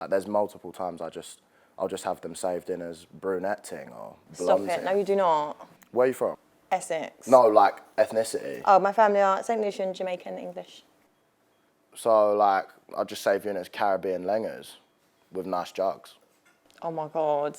Like, there's multiple times I'll just have them saved in as brunette ting or Stop blonde it. ting. No, you do not. Where are you from? Essex. No, like ethnicity. Oh, my family are St. Lucian, Jamaican, English. So like, I'll just save you in as Caribbean lengers with nice jugs. Oh my God.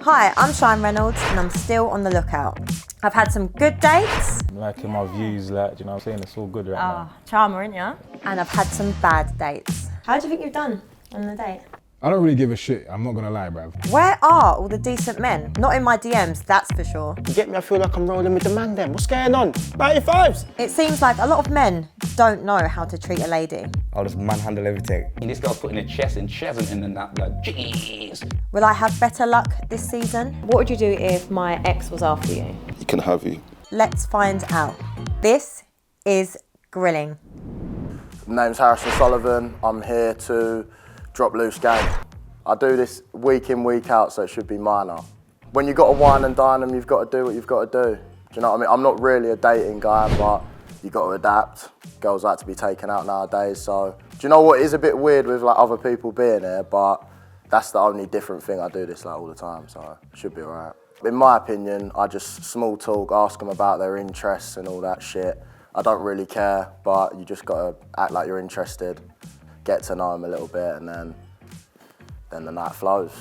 Hi, I'm Shine Reynolds and I'm still on the lookout. I've had some good dates. I'm liking my views, like, do you know what I'm saying? It's all good right now. Charmer, ain't ya? And I've had some bad dates. How do you think you've done on the date? I don't really give a shit, I'm not gonna lie, bruv. Where are all the decent men? Not in my DMs, that's for sure. You get me? I feel like I'm rolling with the man then. What's going on? 95s! It seems like a lot of men don't know how to treat a lady. I'll just manhandle everything. This girl putting her chest in chasm in the nap, like, jeez. Will I have better luck this season? What would you do if my ex was after you? He can have you. Let's find out. This is Grilling. Name's Harrison Sullivan. I'm here to drop loose game. I do this week in, week out, so it should be minor. When you've got to wine and dine them, you've got to do what you've got to do. Do you know what I mean? I'm not really a dating guy, but you've got to adapt. Girls like to be taken out nowadays, so. Do you know what is a bit weird with like other people being here, but that's the only different thing. I do this like all the time, so it should be all right. In my opinion, I just small talk, ask them about their interests and all that shit. I don't really care, but you just got to act like you're interested, get to know them a little bit, and then the night flows.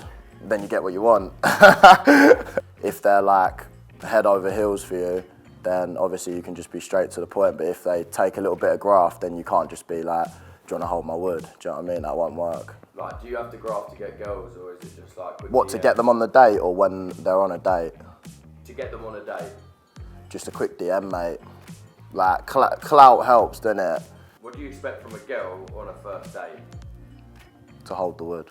Then you get what you want. If they're like head over heels for you, then obviously you can just be straight to the point. But if they take a little bit of graft, then you can't just be like, do you want to hold my wood? Do you know what I mean? That won't work. Like, do you have to graft to get girls, or is it just like... What, to get them on the date or when they're on a date? To get them on a date. Just a quick DM, mate. Like, clout helps, doesn't it? What do you expect from a girl on a first date? To hold the wood.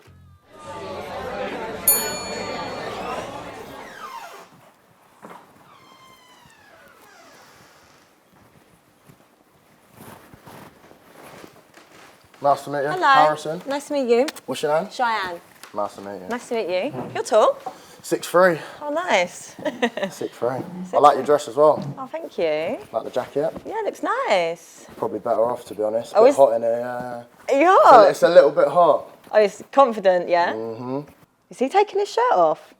Nice to meet you. Hello. Harrison. Nice to meet you. What's your name? Cheyenne. Nice to meet you. Nice to meet you. You're tall. 6'3". Oh, nice. 6'3". I like your dress as well. Oh, thank you. Like the jacket. Yeah, it looks nice. Probably better off, to be honest. Oh, Bit hot in here, yeah. Are you hot? It's a little bit hot. Oh, he's confident, yeah? Mm-hmm. Is he taking his shirt off?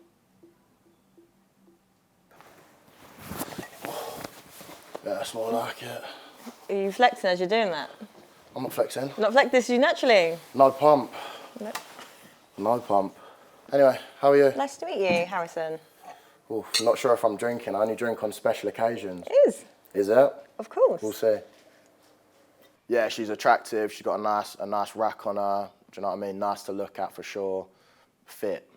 Yeah, that's more like it. Are you flexing as you're doing that? I'm not flexing. Not flex this you naturally? No pump. No. No pump. Anyway, how are you? Nice to meet you, Harrison. Oof, not sure if I'm drinking. I only drink on special occasions. It is. Is it? Of course. We'll see. Yeah, she's attractive. She's got a nice rack on her. Do you know what I mean? Nice to look at for sure. Fit.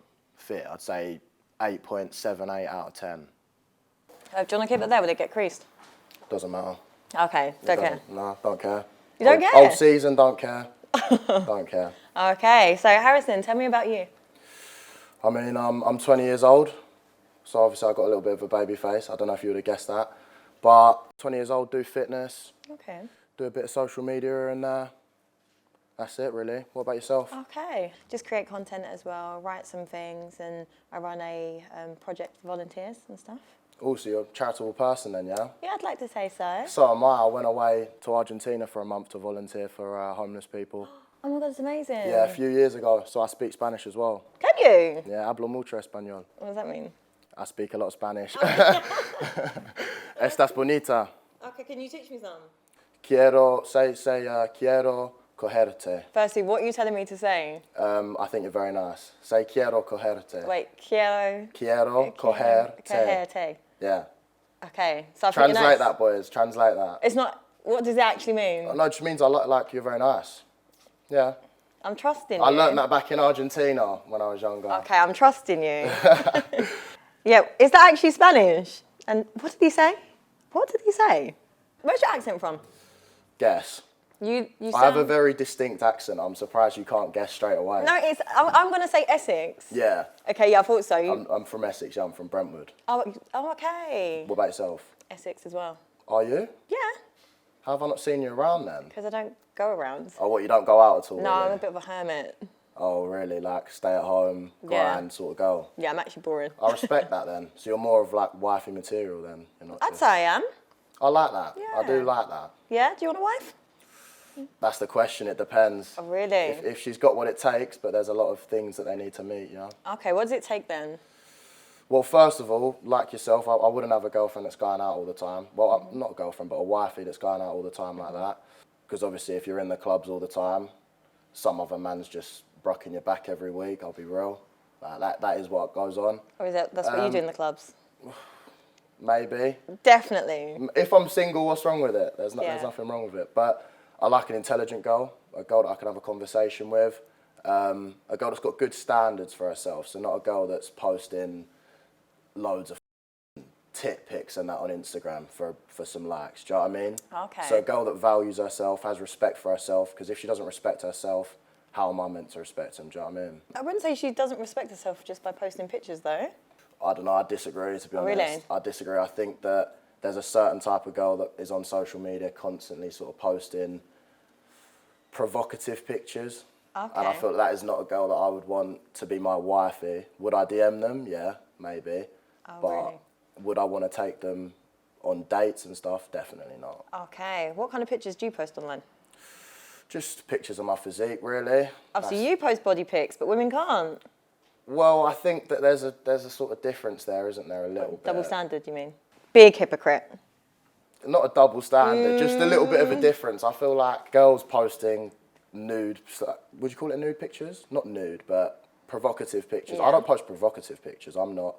I'd say 8.78 out of 10. Do you want to keep it there? Will it get creased? Doesn't matter. Okay, don't care. No, don't care. You don't care? Old season, don't care. Don't care. Okay, so Harrison, tell me about you. I mean, I'm 20 years old, so obviously I've got a little bit of a baby face. I don't know if you would have guessed that. But 20 years old, do fitness. Okay. Do a bit of social media and that's it really. What about yourself? Okay, just create content as well, write some things, and I run a project for volunteers and stuff. Also, you're a charitable person then, yeah? Yeah, I'd like to say so. So am I. I went away to Argentina for a month to volunteer for homeless people. Oh my God, it's amazing. Yeah, a few years ago, so I speak Spanish as well. Can you? Yeah, hablo mucho español. What does that mean? I speak a lot of Spanish. Estás bonita. Okay, can you teach me some? Quiero cogerte. Firstly, what are you telling me to say? I think you're very nice. Say quiero cogerte. Wait, quiero Cogerte. cogerte. Yeah. Okay, so I think you're Translate nice. that, boys. Translate that. It's not, what does it actually mean? No, it just means I like you're very nice. Yeah. I'm trusting you. I learnt that back in Argentina when I was younger. Okay, I'm trusting you. Yeah, is that actually Spanish? And what did he say? What did he say? Where's your accent from? Guess. You sound... I have a very distinct accent. I'm surprised you can't guess straight away. No, I'm going to say Essex. Yeah. Okay, yeah, I thought so. I'm from Essex, yeah, I'm from Brentwood. Oh, okay. What about yourself? Essex as well. Are you? Yeah. How have I not seen you around then? Because I don't go around. Oh, what, you don't go out at all? No, really? I'm a bit of a hermit. Oh, really? Like, stay at home, grind sort of girl? Yeah, I'm actually boring. I respect that then. So you're more of like wifey material then? You're not I'd say I am. I like that. I do Yeah. like that. Yeah? Do you want a wife? That's the question. It depends. Oh, really? If she's got what it takes, but there's a lot of things that they need to meet, you know? Okay, what does it take then? Well, first of all, like yourself, I wouldn't have a girlfriend that's going out all the time. Well, not a girlfriend, but a wifey that's going out all the time like that. Because obviously, if you're in the clubs all the time, some other man's just brocking your back every week, I'll be real. That is what goes on. Or is that's what you do in the clubs? Maybe. Definitely. If I'm single, what's wrong with it? There's Yeah. nothing wrong with it. But I like an intelligent girl, a girl that I can have a conversation with, a girl that's got good standards for herself. So not a girl that's posting loads of tit pics and that on Instagram for some likes. Do you know what I mean? Okay. So a girl that values herself, has respect for herself, because if she doesn't respect herself, how am I meant to respect him? Do you know what I mean? I wouldn't say she doesn't respect herself just by posting pictures, though. I don't know, I disagree, to be honest. Really? I disagree. I think that there's a certain type of girl that is on social media constantly sort of posting provocative pictures. Okay. And I feel that is not a girl that I would want to be my wifey. Would I DM them? Yeah, maybe. Oh, but really? would I want to take them on dates and stuff? Definitely not. Okay. What kind of pictures do you post online? Just pictures of my physique, really. Obviously, you post body pics, but women can't. Well, I think that there's a sort of difference there, isn't there, a little bit? Double standard, you mean? Big hypocrite. Not a double standard, just a little bit of a difference. I feel like girls posting nude, would you call it nude pictures? Not nude, but provocative pictures. Yeah. I don't post provocative pictures. I'm not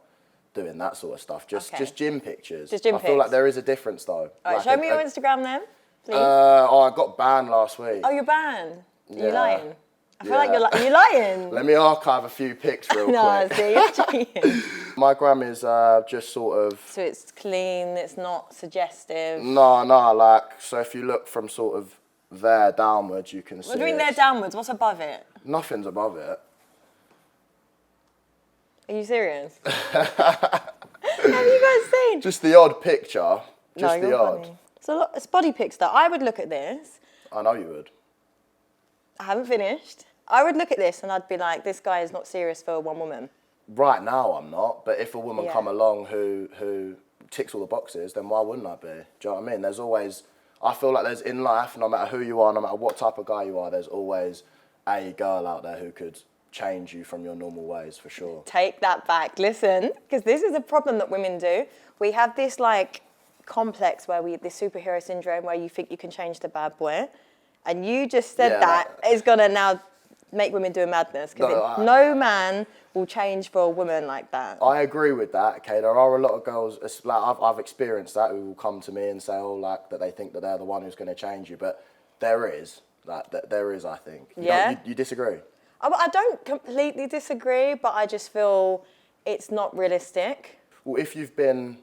doing that sort of stuff. Just gym pictures. Just gym I feel like pics. there is a difference though. All right, Like show me your Instagram then, please. I got banned last week. Oh, you're banned. Are you Yeah. lying? I feel Yeah. like you're lying. Let me archive a few pics real No, quick. see, you're cheating. My gram is just sort of, So it's clean, it's not suggestive. no, like, so if you look from sort of there downwards, you can see What do you mean it's- there downwards? What's above it? Nothing's above it. Are you serious? Have you guys seen? Just the odd picture. Just no, the you're odd. funny. So look, it's body pics though. I would look at this. I know you would. I haven't finished. I would look at this and I'd be like, this guy is not serious for one woman. Right now I'm not, but if a woman Yeah. come along who ticks all the boxes, then why wouldn't I be? Do you know what I mean? There's always, I feel like there's in life, no matter who you are, no matter what type of guy you are, there's always a girl out there who could change you from your normal ways, for sure. Take that back. Listen, because this is a problem that women do. We have this like complex where this superhero syndrome where you think you can change the bad boy. And you just said Yeah, that is going to now make women do a madness. Because no man will change for a woman like that. I agree with that, okay? There are a lot of girls, it's like I've experienced that, who will come to me and say, oh, like, that they think that they're the one who's going to change you. But there is, there is, I think. You disagree? I don't completely disagree, but I just feel it's not realistic. Well, if you've been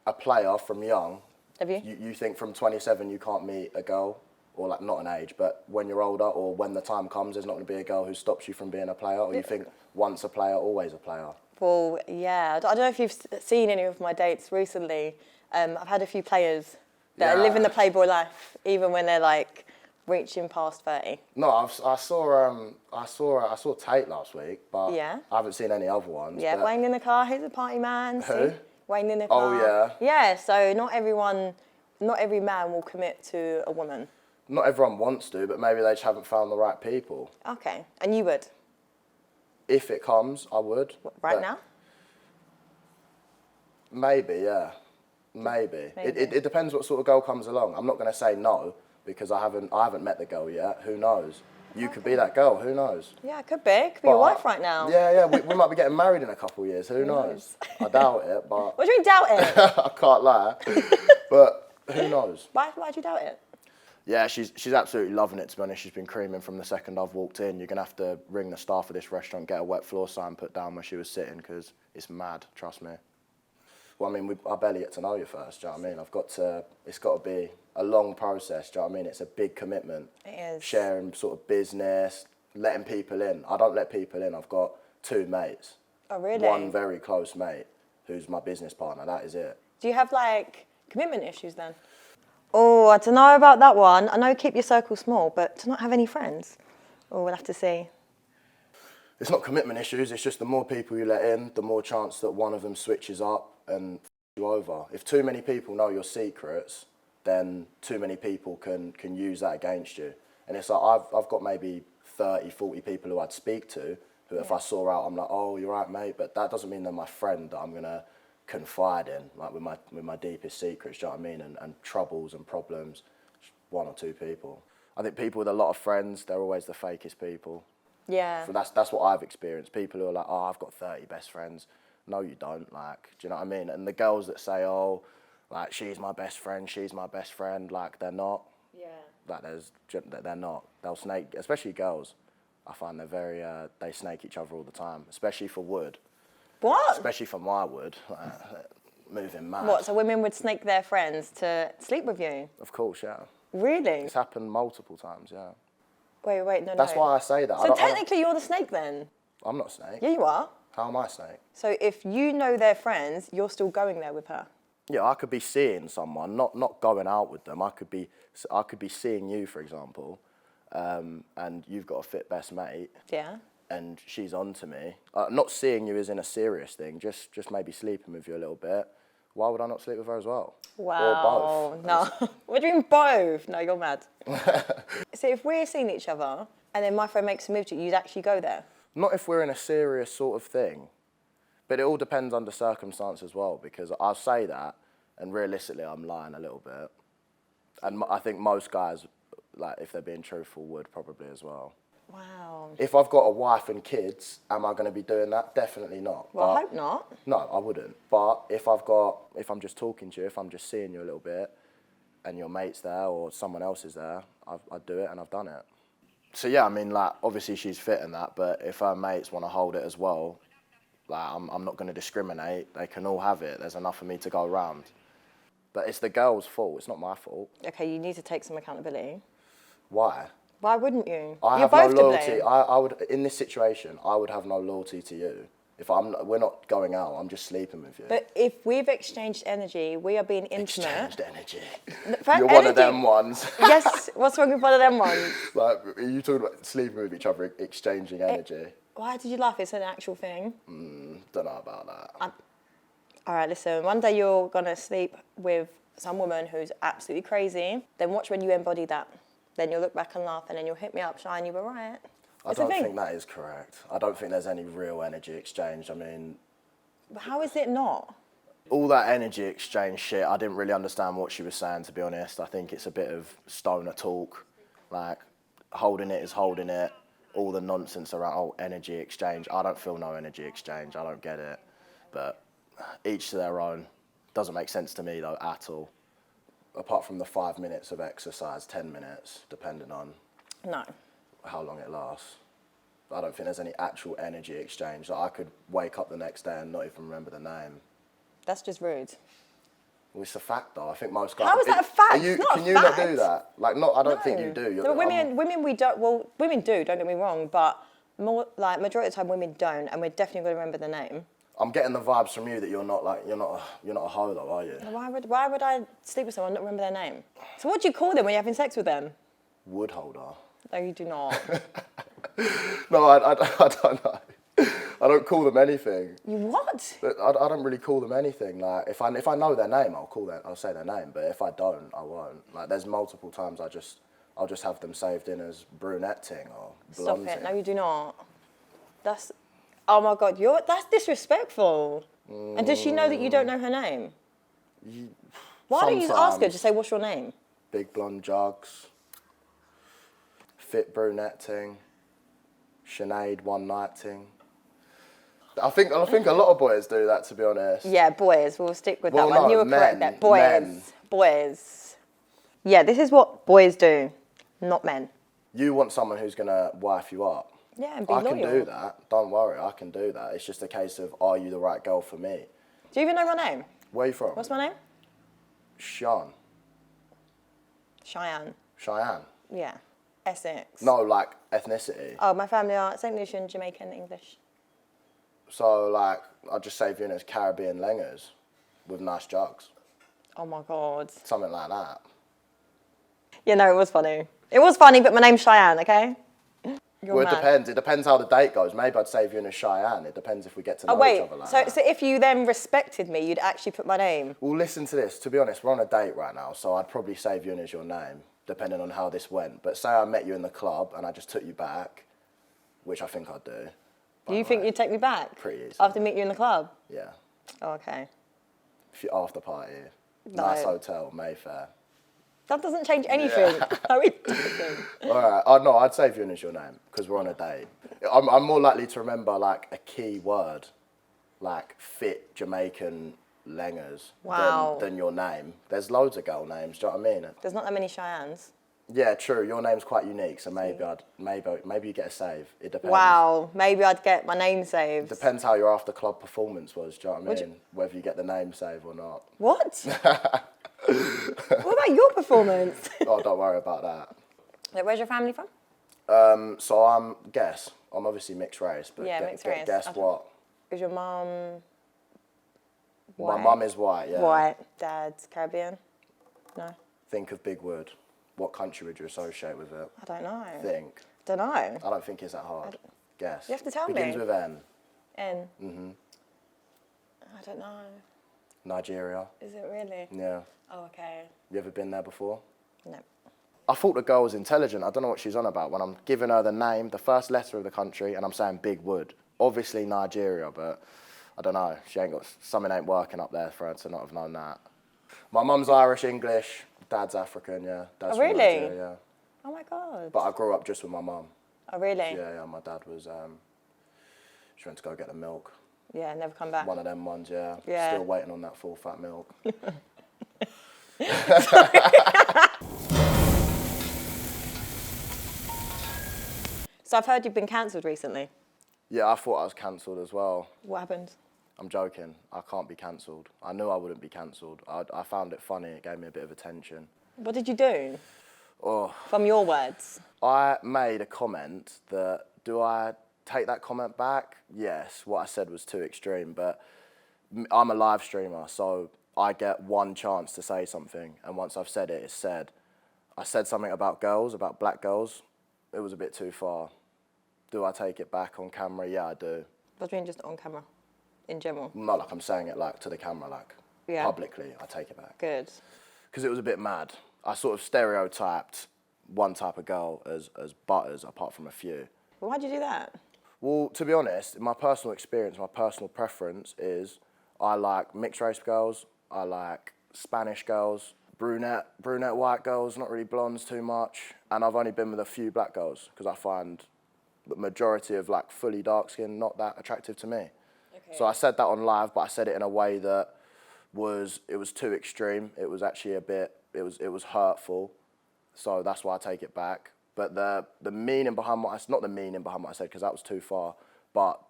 a player from young, Have you? you think from 27 you can't meet a girl, or like not an age, but when you're older or when the time comes, there's not going to be a girl who stops you from being a player, or you think once a player, always a player? Well, yeah. I don't know if you've seen any of my dates recently. I've had a few players that are living the playboy life, even when they're like reaching past 30. No, I saw Tate last week, but Yeah. I haven't seen any other ones. Yeah, but Wayne in the car, he's a party man. Who? See? Wayne in the Oh, car. yeah. Yeah, so not every man will commit to a woman. not everyone wants to, but maybe they just haven't found the right people. Okay, and you would? If it comes, I would. Right but now? Maybe, yeah. Maybe. It depends what sort of girl comes along. I'm not going to say no, because I haven't met the girl yet. Who knows? You could be that girl. Who knows? Yeah, could be. Could be your wife right now. Yeah. We might be getting married in a couple of years. Who knows? I doubt it, but What do you mean doubt it? I can't lie. But who knows? Why do you doubt it? Yeah, she's absolutely loving it, to be honest. She's been creaming from the second I've walked in. You're going to have to ring the staff of this restaurant, get a wet floor sign put down where she was sitting, because it's mad, trust me. Well, I mean, I barely get to know you first, do you know what I mean? It's got to be a long process, do you know what I mean? It's a big commitment. It is. Sharing sort of business, letting people in. I don't let people in. I've got 2 mates. Oh, really? One very close mate who's my business partner, that is it. Do you have like commitment issues then? Oh, I don't know about that one. I know keep your circle small, but to not have any friends? Oh, we'll have to see. It's not commitment issues, it's just the more people you let in, the more chance that one of them switches up and you over. If too many people know your secrets, then too many people can use that against you. And it's like, I've got maybe 30, 40 people who I'd speak to, who if I saw out, I'm like, oh, you're right, mate. But that doesn't mean they're my friend that I'm gonna confide in, like with my deepest secrets, do you know what I mean? And troubles and problems, just 1 or 2 people. I think people with a lot of friends, they're always the fakest people. Yeah. So that's what I've experienced. People who are like, oh, I've got 30 best friends. No, you don't, like, do you know what I mean? And the girls that say, oh, like, she's my best friend, like, they're not. Yeah. Like, they're not. They'll snake, especially girls. I find they're very, they snake each other all the time, especially for wood. What? Especially for my wood, like, moving mad. What, so women would snake their friends to sleep with you? Of course, yeah. Really? It's happened multiple times, yeah. Wait, no, That's why I say that. So technically you're the snake then? I'm not a snake. Yeah, you are. How am I a snake? So if you know they're friends, you're still going there with her? Yeah, I could be seeing someone, not going out with them. I could be seeing you, for example, and you've got a fit best mate. Yeah. And she's on to me. Not seeing you as in a serious thing, just maybe sleeping with you a little bit. Why would I not sleep with her as well? Wow. Or both. No. What do you mean both? No, you're mad. So if we're seeing each other and then my friend makes a move to you, you'd actually go there? Not if we're in a serious sort of thing. But it all depends on the circumstance as well, because I'll say that, and realistically I'm lying a little bit. And I think most guys, like, if they're being truthful, would probably as well. Wow. If I've got a wife and kids, am I going to be doing that? Definitely not. Well, I hope not. No, I wouldn't. But if I'm just talking to you, if I'm just seeing you a little bit, and your mate's there or someone else is there, I'd do it, and I've done it. So yeah, I mean, like, obviously she's fit in that, but if her mates want to hold it as well, like, I'm not going to discriminate. They can all have it. There's enough for me to go around. But it's the girl's fault. It's not my fault. Okay, you need to take some accountability. Why? Why wouldn't you? I You're have no both to loyalty. blame. I would, in this situation, I would have no loyalty to you. If we're not going out, I'm just sleeping with you. But if we've exchanged energy, we are being intimate. Exchanged energy. For You're one of energy- them ones. Yes, what's wrong with one of them ones? Like, are you talking about sleeping with each other, exchanging energy? Why did you laugh? It's an actual thing. Don't know about that. All right, listen, one day you're going to sleep with some woman who's absolutely crazy. Then watch when you embody that. Then you'll look back and laugh, and then you'll hit me up, Shine, you were right. I don't think that is correct. I don't think there's any real energy exchange. I mean, But how is it not? all that energy exchange shit, I didn't really understand what she was saying, to be honest. I think it's a bit of stoner talk. Like, holding it is holding it. All the nonsense around, oh, energy exchange. I don't feel no energy exchange. I don't get it. But each to their own. Doesn't make sense to me, though, at all. Apart from the 5 minutes of exercise, 10 minutes, depending on No. how long it lasts. I don't think there's any actual energy exchange. Like, I could wake up the next day and not even remember the name. That's just rude. Well, it's a fact, though. I think most guys. How is that a fact? Are you, It's not can a you not fact. do that? Like, not. I don't think you do. No, women we don't. Well, women do. Don't get me wrong, but more like majority of the time, women don't, and we're definitely going to remember the name. I'm getting the vibes from you that you're not a hoe, though, are you? Why would I sleep with someone and not remember their name? So what do you call them when you're having sex with them? Wood holder. No, you do not. No, I don't know. I don't call them anything. You what? But I don't really call them anything. Like, if I know their name, I'll say their name. But if I don't, I won't. Like, there's multiple times I'll just have them saved in as brunette ting or blonde Stop it. ting. No, you do not. That's. Oh my God, that's disrespectful. And does she know that you don't know her name? Why don't you just ask her? Sometimes. Just say, what's your name? Big blonde jugs. Fit brunette ting. Sinead one night ting. I think a lot of boys do that, to be honest. Yeah, boys. We'll stick with Well, that one. no, You were correct men, there. Boys. men. Boys. Yeah, this is what boys do, not men. You want someone who's gonna wife you up. Yeah, and be I loyal. can do that. Don't worry, I can do that. It's just a case of, are you the right girl for me? Do you even know my name? Where are you from? What's my name? Sean. Cheyenne. Cheyenne. Yeah. Essex. No, like ethnicity. Oh, my family are St. Lucian, Jamaican, English. So, like, I'll just say Venus Caribbean Lengers with nice jugs. Oh my God. Something like that. Yeah, no, it was funny. It was funny, but my name's Cheyenne, okay? Well, it depends. It depends how the date goes. Maybe I'd save you in as Cheyenne. It depends if we get to know each other like that. So if you then respected me, you'd actually put my name? Well, listen to this. To be honest, we're on a date right now, so I'd probably save you in as your name, depending on how this went. But say I met you in the club and I just took you back, which I think I'd do. You think you'd take me back? Pretty easy. After meeting you in the club? Yeah. Oh, okay. If you after party, nice hotel, Mayfair. That doesn't change anything. How are we talking? All right. No, I'd save you in as your name because we're on a date. I'm more likely to remember like a key word, like fit Jamaican lengers, than your name. There's loads of girl names. Do you know what I mean? There's not that many Cheyennes. Yeah, true. Your name's quite unique, so maybe you get a save. It depends. Wow, maybe I'd get my name saved. Depends how your after club performance was. Do you know what I mean? Whether you get the name save or not. What? What about your performance? Oh, don't worry about that. Like, where's your family from? So I'm obviously mixed race, but Yeah, mixed race. Guess what? Is your mum My white? mum is white, yeah. White. Dad's Caribbean? No. Think of Big Wood. What country would you associate with it? I don't know. Think. Don't know. I don't think it's that hard. Guess. You have to tell me. Begins with N. N. Mm-hmm. I don't know. Nigeria. Is it really? Yeah. Oh, okay. You ever been there before? No. I thought the girl was intelligent. I don't know what she's on about when I'm giving her the name, the first letter of the country, and I'm saying Big Wood. Obviously Nigeria, but I don't know. Something ain't working up there for her to not have known that. My mum's Irish, English. Dad's African, yeah. Dad's Oh, from really? Nigeria, yeah. Oh, my God. But I grew up just with my mum. Oh, really? Yeah, my dad was, she went to go get the milk. Yeah, never come back. One of them ones, yeah. Yeah. Still waiting on that full fat milk. So I've heard you've been cancelled recently. Yeah, I thought I was cancelled as well. What happened? I'm joking. I can't be cancelled. I knew I wouldn't be cancelled. I found it funny. It gave me a bit of attention. What did you do? Oh, From your words. I made a comment that, do I take that comment back? Yes, what I said was too extreme, but I'm a live streamer, so I get one chance to say something, and once I've said it, it's said. I said something about girls, about black girls. It was a bit too far. Do I take it back on camera? Yeah, I do. What do you mean just on camera, in general? Not like I'm saying it like to the camera, like publicly, I take it back. Good. Because it was a bit mad. I sort of stereotyped one type of girl as butters, apart from a few. Well, why'd you do that? Well, to be honest, in my personal experience, my personal preference is I like mixed race girls, I like Spanish girls, brunette white girls, not really blondes too much, and I've only been with a few black girls because I find the majority of like fully dark skin not that attractive to me. Okay. So I said that on live, but I said it in a way that was too extreme. It was actually it was hurtful. So that's why I take it back. But the meaning behind not the meaning behind what I said, because that was too far, but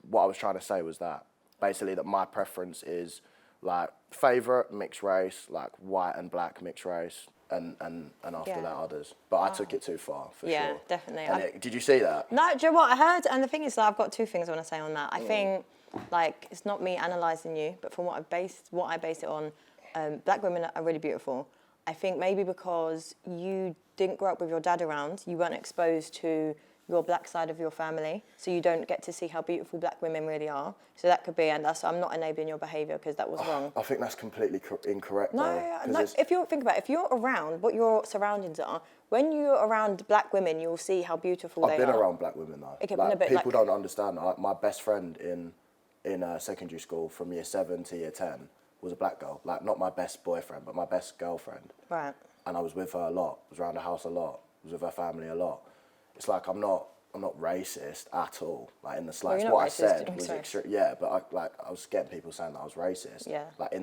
what I was trying to say was that, basically that my preference is like favourite mixed race, like white and black mixed race, and after that others. But I took it too far, for sure. Yeah, definitely. And did you see that? No, do you know what I heard? And the thing is that I've got two things I want to say on that. I think, like, it's not me analysing you, but from what I base it on, black women are really beautiful. I think maybe because you didn't grow up with your dad around, you weren't exposed to your black side of your family, so you don't get to see how beautiful black women really are. So that could be, and I'm not enabling your behaviour because that was wrong. I think that's completely incorrect. No, if you think about it, if you're around what your surroundings are, when you're around black women, you'll see how beautiful they are. I've been around black women though. Okay, like, people don't understand. My best friend in secondary school from year 7 to year 10 was a black girl. Like, not my best boyfriend, but my best girlfriend. Right. And I was with her a lot. Was around the house a lot. Was with her family a lot. It's like I'm not racist at all. Like, in the slightest. Well, What I said was sorry. extreme. Yeah, but I was getting people saying that I was racist. Yeah. Like is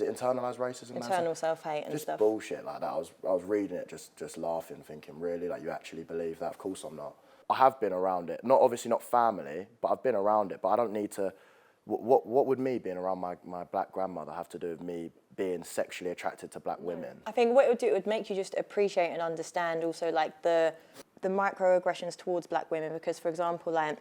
it internalized racism? Internal self-hate and just stuff. Bullshit like that. I was reading it, just laughing, thinking, really, like, you actually believe that? Of course I'm not. I have been around it. Obviously not family, but I've been around it. But I don't need to. What would me being around my black grandmother have to do with me being sexually attracted to black women? I think what it would do, it would make you just appreciate and understand also, like, the microaggressions towards black women. Because, for example, like,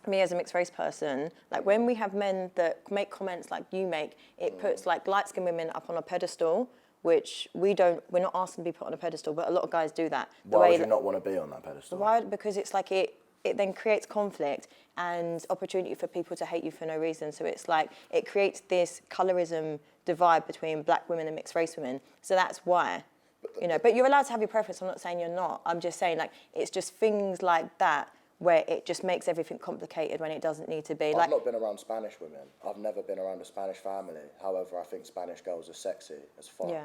me as a mixed race person, like, when we have men that make comments like you make, it puts like light-skinned women up on a pedestal, which we're not asking to be put on a pedestal, but a lot of guys do that. Why would you not want to be on that pedestal? Why? Because it's like it then creates conflict and opportunity for people to hate you for no reason. So it's like it creates this colorism divide between black women and mixed race women. So that's why, but you're allowed to have your preference. I'm not saying you're not. I'm just saying like it's just things like that where it just makes everything complicated when it doesn't need to be. I've not been around Spanish women. I've never been around a Spanish family. However, I think Spanish girls are sexy as fuck. Yeah.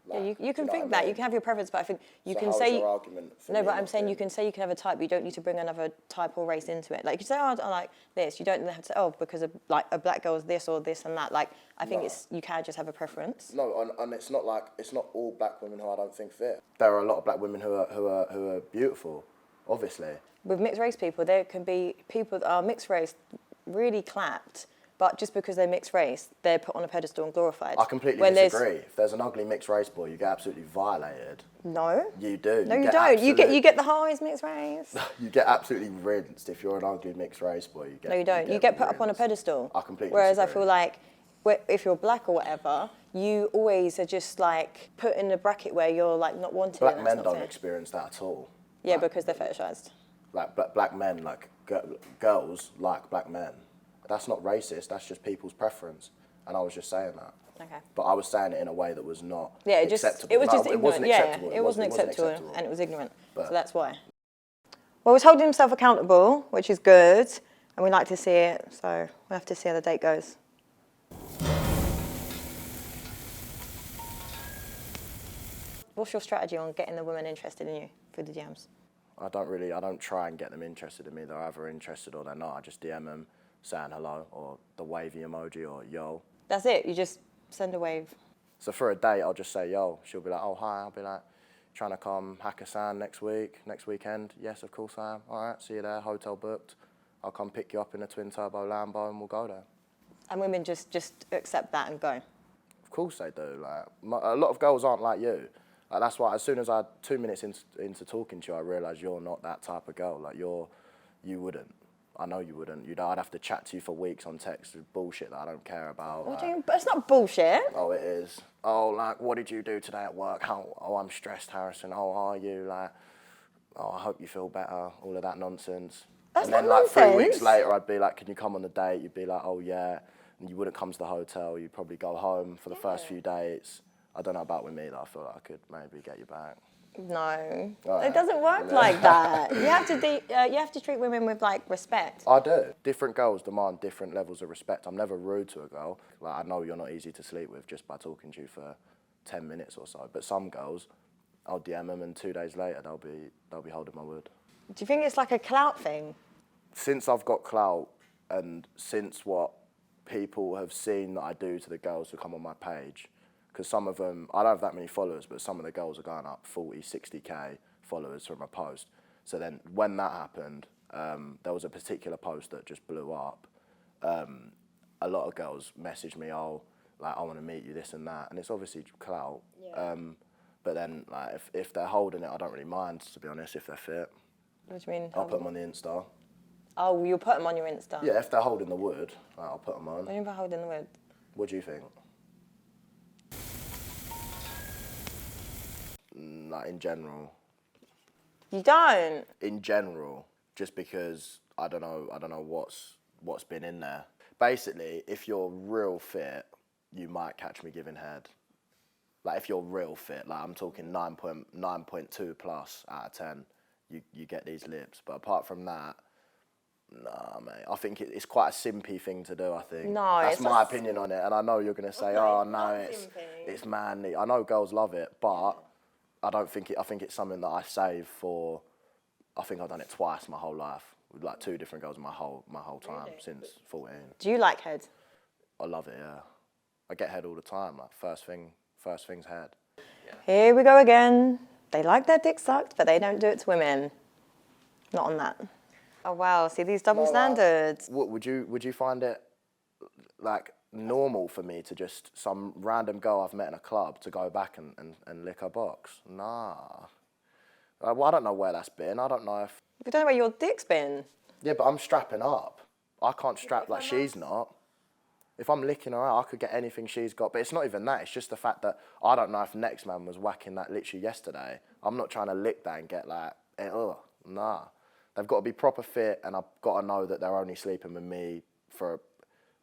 Like, yeah, you can think what I that. mean? You can have your preference, but I think you So can how's say... your argument for No, me but I'm not saying you being- can say you can have a type, but you don't need to bring another type or race into it. Like, you can say, oh, I like this. You don't have to say, oh, because a black girl is this or this and that. Like, I think you can just have a preference. No, and it's not like, it's not all black women who I don't think fit. There are a lot of black women who are beautiful, obviously. With mixed race people, there can be people that are mixed race, really clapped, but just because they're mixed race, they're put on a pedestal and glorified. I completely disagree. If there's an ugly mixed race boy, you get absolutely violated. No. You do. No, you don't. You get the highs mixed race. You get absolutely rinsed if you're an ugly mixed race boy. No, you don't. You get put up on a pedestal. I completely Whereas disagree. I feel like if you're black or whatever, you always are just like put in a bracket where you're like not wanted. Black and men that's not don't fair. experience that at all. Yeah, because they're fetishized. Like black men, like girls like black men. That's not racist. That's just people's preference. And I was just saying that. Okay. But I was saying it in a way that was not Yeah, acceptable. it was just No, ignorant. It wasn't acceptable. Yeah, it wasn't acceptable, and it was ignorant. But- So that's why. Well, he's holding himself accountable, which is good, and we like to see it. So we'll have to see how the date goes. What's your strategy on getting the women interested in you through the DMs? I don't try and get them interested in me. They're either interested or they're not. I just DM them saying hello or the wavy emoji or yo. That's it. You just send a wave. So for a date, I'll just say yo. She'll be like, oh, hi. I'll be like, trying to come Hakkasan next weekend? Yes, of course I am. All right, see you there. Hotel booked. I'll come pick you up in a twin turbo Lambo and we'll go there. And women just accept that and go. Of course they do. Like a lot of girls aren't like you. Like, that's why as soon as 2 minutes into talking to you, I realised you're not that type of girl. Like you wouldn't. I know you wouldn't. I'd have to chat to you for weeks on text with bullshit that I don't care about. What do you, but it's not bullshit. Oh, it is. Oh, like, what did you do today at work? Oh, I'm stressed, Harrison. Oh, how are you? Like, oh, I hope you feel better. All of that nonsense. That's and then, not like, 3 weeks nonsense. later, I'd be like, can you come on the date? You'd be like, oh, yeah. And you wouldn't come to the hotel. You'd probably go home for the first few dates. I don't know about with me, though. I feel like I could maybe get you back. No, Right. it doesn't work like that. You have to treat women with like respect. I do. Different girls demand different levels of respect. I'm never rude to a girl. Like, I know you're not easy to sleep with just by talking to you for 10 minutes or so. But some girls, I'll DM them and 2 days later they'll be holding my word. Do you think it's like a clout thing? Since I've got clout and since what people have seen that I do to the girls who come on my page, because some of them, I don't have that many followers, but some of the girls are going up 40, 60K followers from a post. So then when that happened, there was a particular post that just blew up. A lot of girls messaged me, oh, like, I want to meet you, this and that. And it's obviously clout. Yeah. But then, like, if they're holding it, I don't really mind, to be honest, if they're fit. What do you mean? I'll put them on the Insta. Oh, you'll put them on your Insta? Yeah, if they're holding the wood, like, I'll put them on. What do you mean by holding the word? What do you think? Like, in general. You don't? In general, just because I don't know what's been in there. Basically, if you're real fit, you might catch me giving head. Like, if you're real fit, like, I'm talking 9.2 plus out of 10, you get these lips. But apart from that, nah, mate. I think it's quite a simpy thing to do, I think. No, that's it's my not opinion on it. And I know you're going to say, Okay, oh, it's no, not it's simpy. manly. I know girls love it, but I think it's something that I save for. I think I've done it twice my whole life with like 2 different girls my whole time since 14. Do you like head? I love it, yeah. I get head all the time. Like first thing's head. Here we go again. They like their dick sucked, but they don't do it to women. Not on that. Oh wow, see these double standards. What would you find it like normal for me to just some random girl I've met in a club to go back and lick her box? Nah. Well, I don't know where that's been. I don't know if. We don't know where your dick's been. Yeah, but I'm strapping up. I can't strap like she's not. If I'm licking her out, I could get anything she's got. But it's not even that. It's just the fact that I don't know if next man was whacking that literally yesterday. I'm not trying to lick that and get like, nah. They've got to be proper fit, and I've got to know that they're only sleeping with me for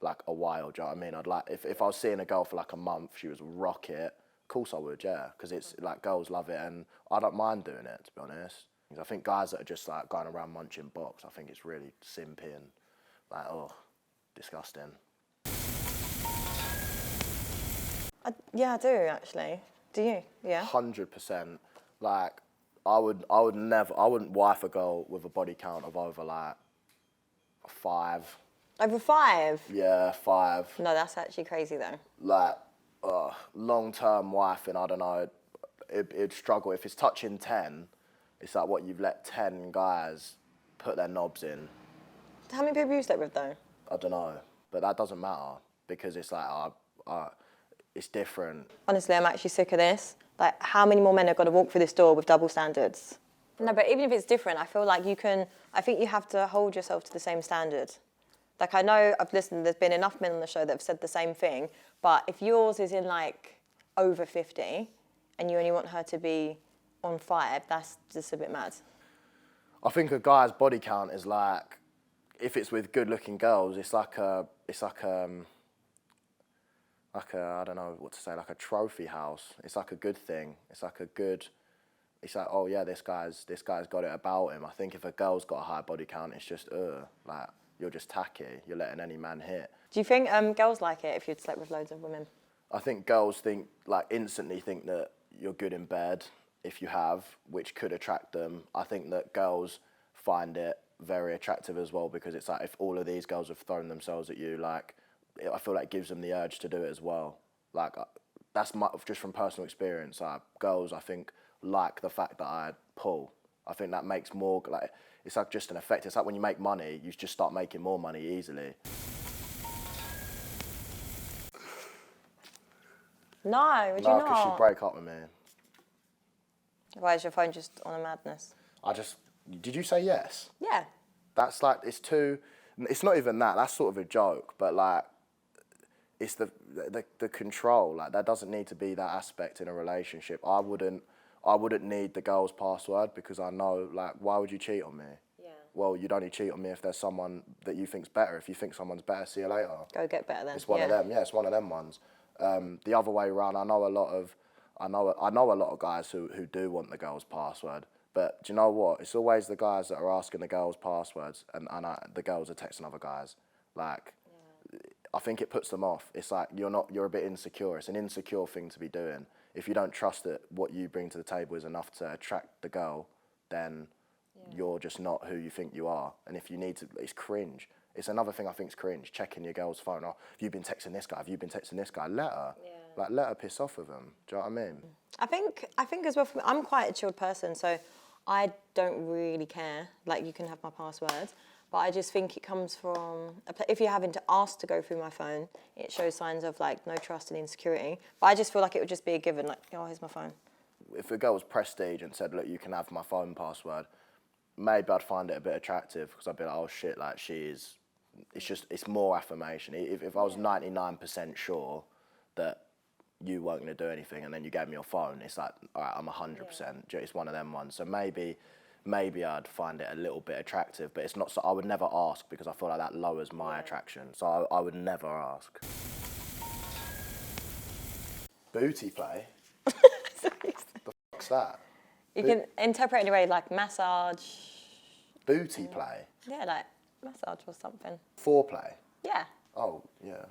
like a while. Do you know what I mean? I'd like if I was seeing a girl for like a month, she was rocket. Of course I would, yeah, because it's like girls love it, and I don't mind doing it, to be honest. I think guys that are just like going around munching box, I think it's really simpy and like, disgusting. Yeah, I do actually. Do you? Yeah. 100%. Like, I wouldn't wife a girl with a body count of over like 5. Over 5? Yeah, 5. No, that's actually crazy though. Like, long-term wifing, I don't know, it'd struggle. If it's touching 10, it's like what you've let 10 guys put their knobs in. How many people you slept with though? I don't know, but that doesn't matter because it's like, it's different. Honestly, I'm actually sick of this. Like, how many more men have got to walk through this door with double standards? No, but even if it's different, I feel like I think you have to hold yourself to the same standard. Like, I know I've listened, there's been enough men on the show that have said the same thing, but if yours is in like over 50 and you only want her to be on 5, that's just a bit mad. I think a guy's body count is like, if it's with good-looking girls, it's like a I don't know what to say, like a trophy house. It's like a good thing. It's like oh yeah, this guy's got it about him. I think if a girl's got a high body count, it's just like you're just tacky. You're letting any man hit. Do you think girls like it if you'd slept with loads of women? I think girls instantly think that you're good in bed if you have, which could attract them. I think that girls find it very attractive as well because it's like if all of these girls have thrown themselves at you, like I feel like it gives them the urge to do it as well. Like that's just from personal experience. Girls, I think, like the fact that I pull. I think that makes more like it's like just an effect. It's like when you make money, you just start making more money easily. No, would you No, not? because she'd break up with me. Why is your phone just on a madness? Did you say yes? Yeah. That's like, it's not even that, that's sort of a joke, but like, it's the control, like that doesn't need to be that aspect in a relationship. I wouldn't need the girl's password because I know, like, why would you cheat on me? Yeah. Well, you'd only cheat on me if there's someone that you think's better. If you think someone's better, see you later. Go get better then. It's one of them, yeah, it's one of them ones. The other way around, I know a lot of guys who do want the girl's password. But do you know what? It's always the guys that are asking the girls' passwords and the girls are texting other guys. Like, yeah. I think it puts them off. It's like you're a bit insecure. It's an insecure thing to be doing. If you don't trust that what you bring to the table is enough to attract the girl, then you're just not who you think you are. And if you need to, it's cringe. It's another thing I think is cringe, checking your girl's phone. Oh, have you been texting this guy? Have you been texting this guy? Let her. Yeah. Like, let her piss off with them. Do you know what I mean? I think as well, for me, I'm quite a chilled person, so I don't really care. Like, you can have my password. But I just think it comes from, if you're having to ask to go through my phone, it shows signs of, like, no trust and insecurity. But I just feel like it would just be a given, like, oh, here's my phone. If a girl was prestige and said, look, you can have my phone password, maybe I'd find it a bit attractive because I'd be like, oh, shit, like, it's more affirmation. If I was 99% sure that you weren't going to do anything and then you gave me your phone, it's like, all right, I'm 100%. Yeah. It's one of them ones. So maybe I'd find it a little bit attractive, but it's not. So I would never ask because I feel like that lowers my attraction. So I would never ask. Booty play? The fuck's that? You can interpret anyway, like massage. Booty play? Yeah, like massage or something. Foreplay? Yeah. Oh, yeah.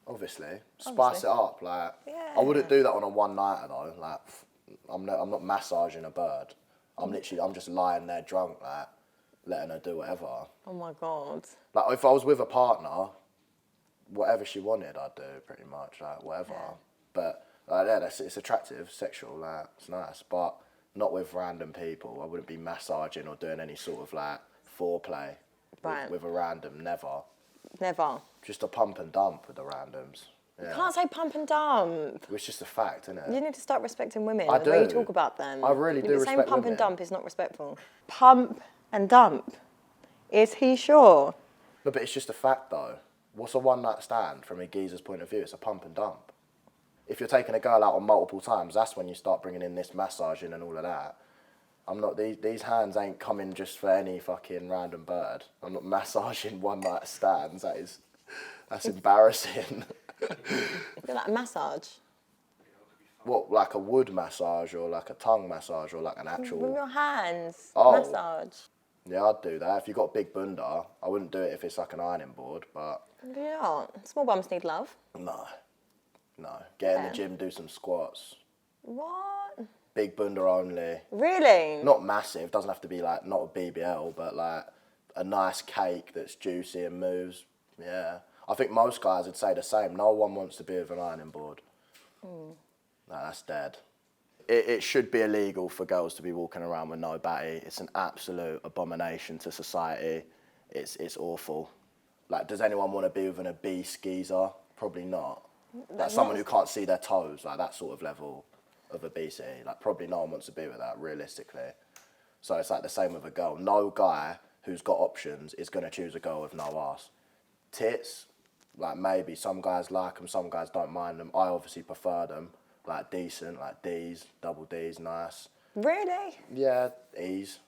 Obviously. Spice it up, like. Yeah. I wouldn't do that on a one-nighter though, like. I'm not massaging a bird. I'm just lying there drunk, like, letting her do whatever. Oh my God. Like, if I was with a partner, whatever she wanted, I'd do pretty much, like, whatever. Yeah. But, like, yeah, it's attractive, sexual, like, it's nice. But not with random people. I wouldn't be massaging or doing any sort of, like, foreplay with a random, never. Never? Just a pump and dump with the randoms. Yeah. You can't say pump and dump. It's just a fact, isn't it? You need to start respecting women. I the do. way you talk about them. I really do respect saying pump women. and dump is not respectful. Pump and dump. Is he sure? No, but it's just a fact though. What's a one night stand from a geezer's point of view? It's a pump and dump. If you're taking a girl out on multiple times, that's when you start bringing in this massaging and all of that. I'm not, these hands ain't coming just for any fucking random bird. I'm not massaging one night stands. That's embarrassing. Feel like a massage. What, like a wood massage or like a tongue massage or like an With actual... your hands. Oh. Massage. Yeah, I'd do that. If you got a big bunda, I wouldn't do it if it's like an ironing board, but... Yeah. Small bums need love. No. Get in the gym, do some squats. What? Big bunda only. Really? Not massive, doesn't have to be like, not a BBL, but like a nice cake that's juicy and moves. Yeah. I think most guys would say the same. No one wants to be with an ironing board. No, that's dead. It should be illegal for girls to be walking around with no batty. It's an absolute abomination to society. It's awful. Like, does anyone want to be with an obese geezer? Probably not. Like someone who can't see their toes, like that sort of level of obesity. Like, probably no one wants to be with that, realistically. So it's like the same with a girl. No guy who's got options is going to choose a girl with no ass. Tits, like maybe some guys like them, some guys don't mind them. I obviously prefer them, like decent, like D's, double D's, nice. Really? Yeah, E's.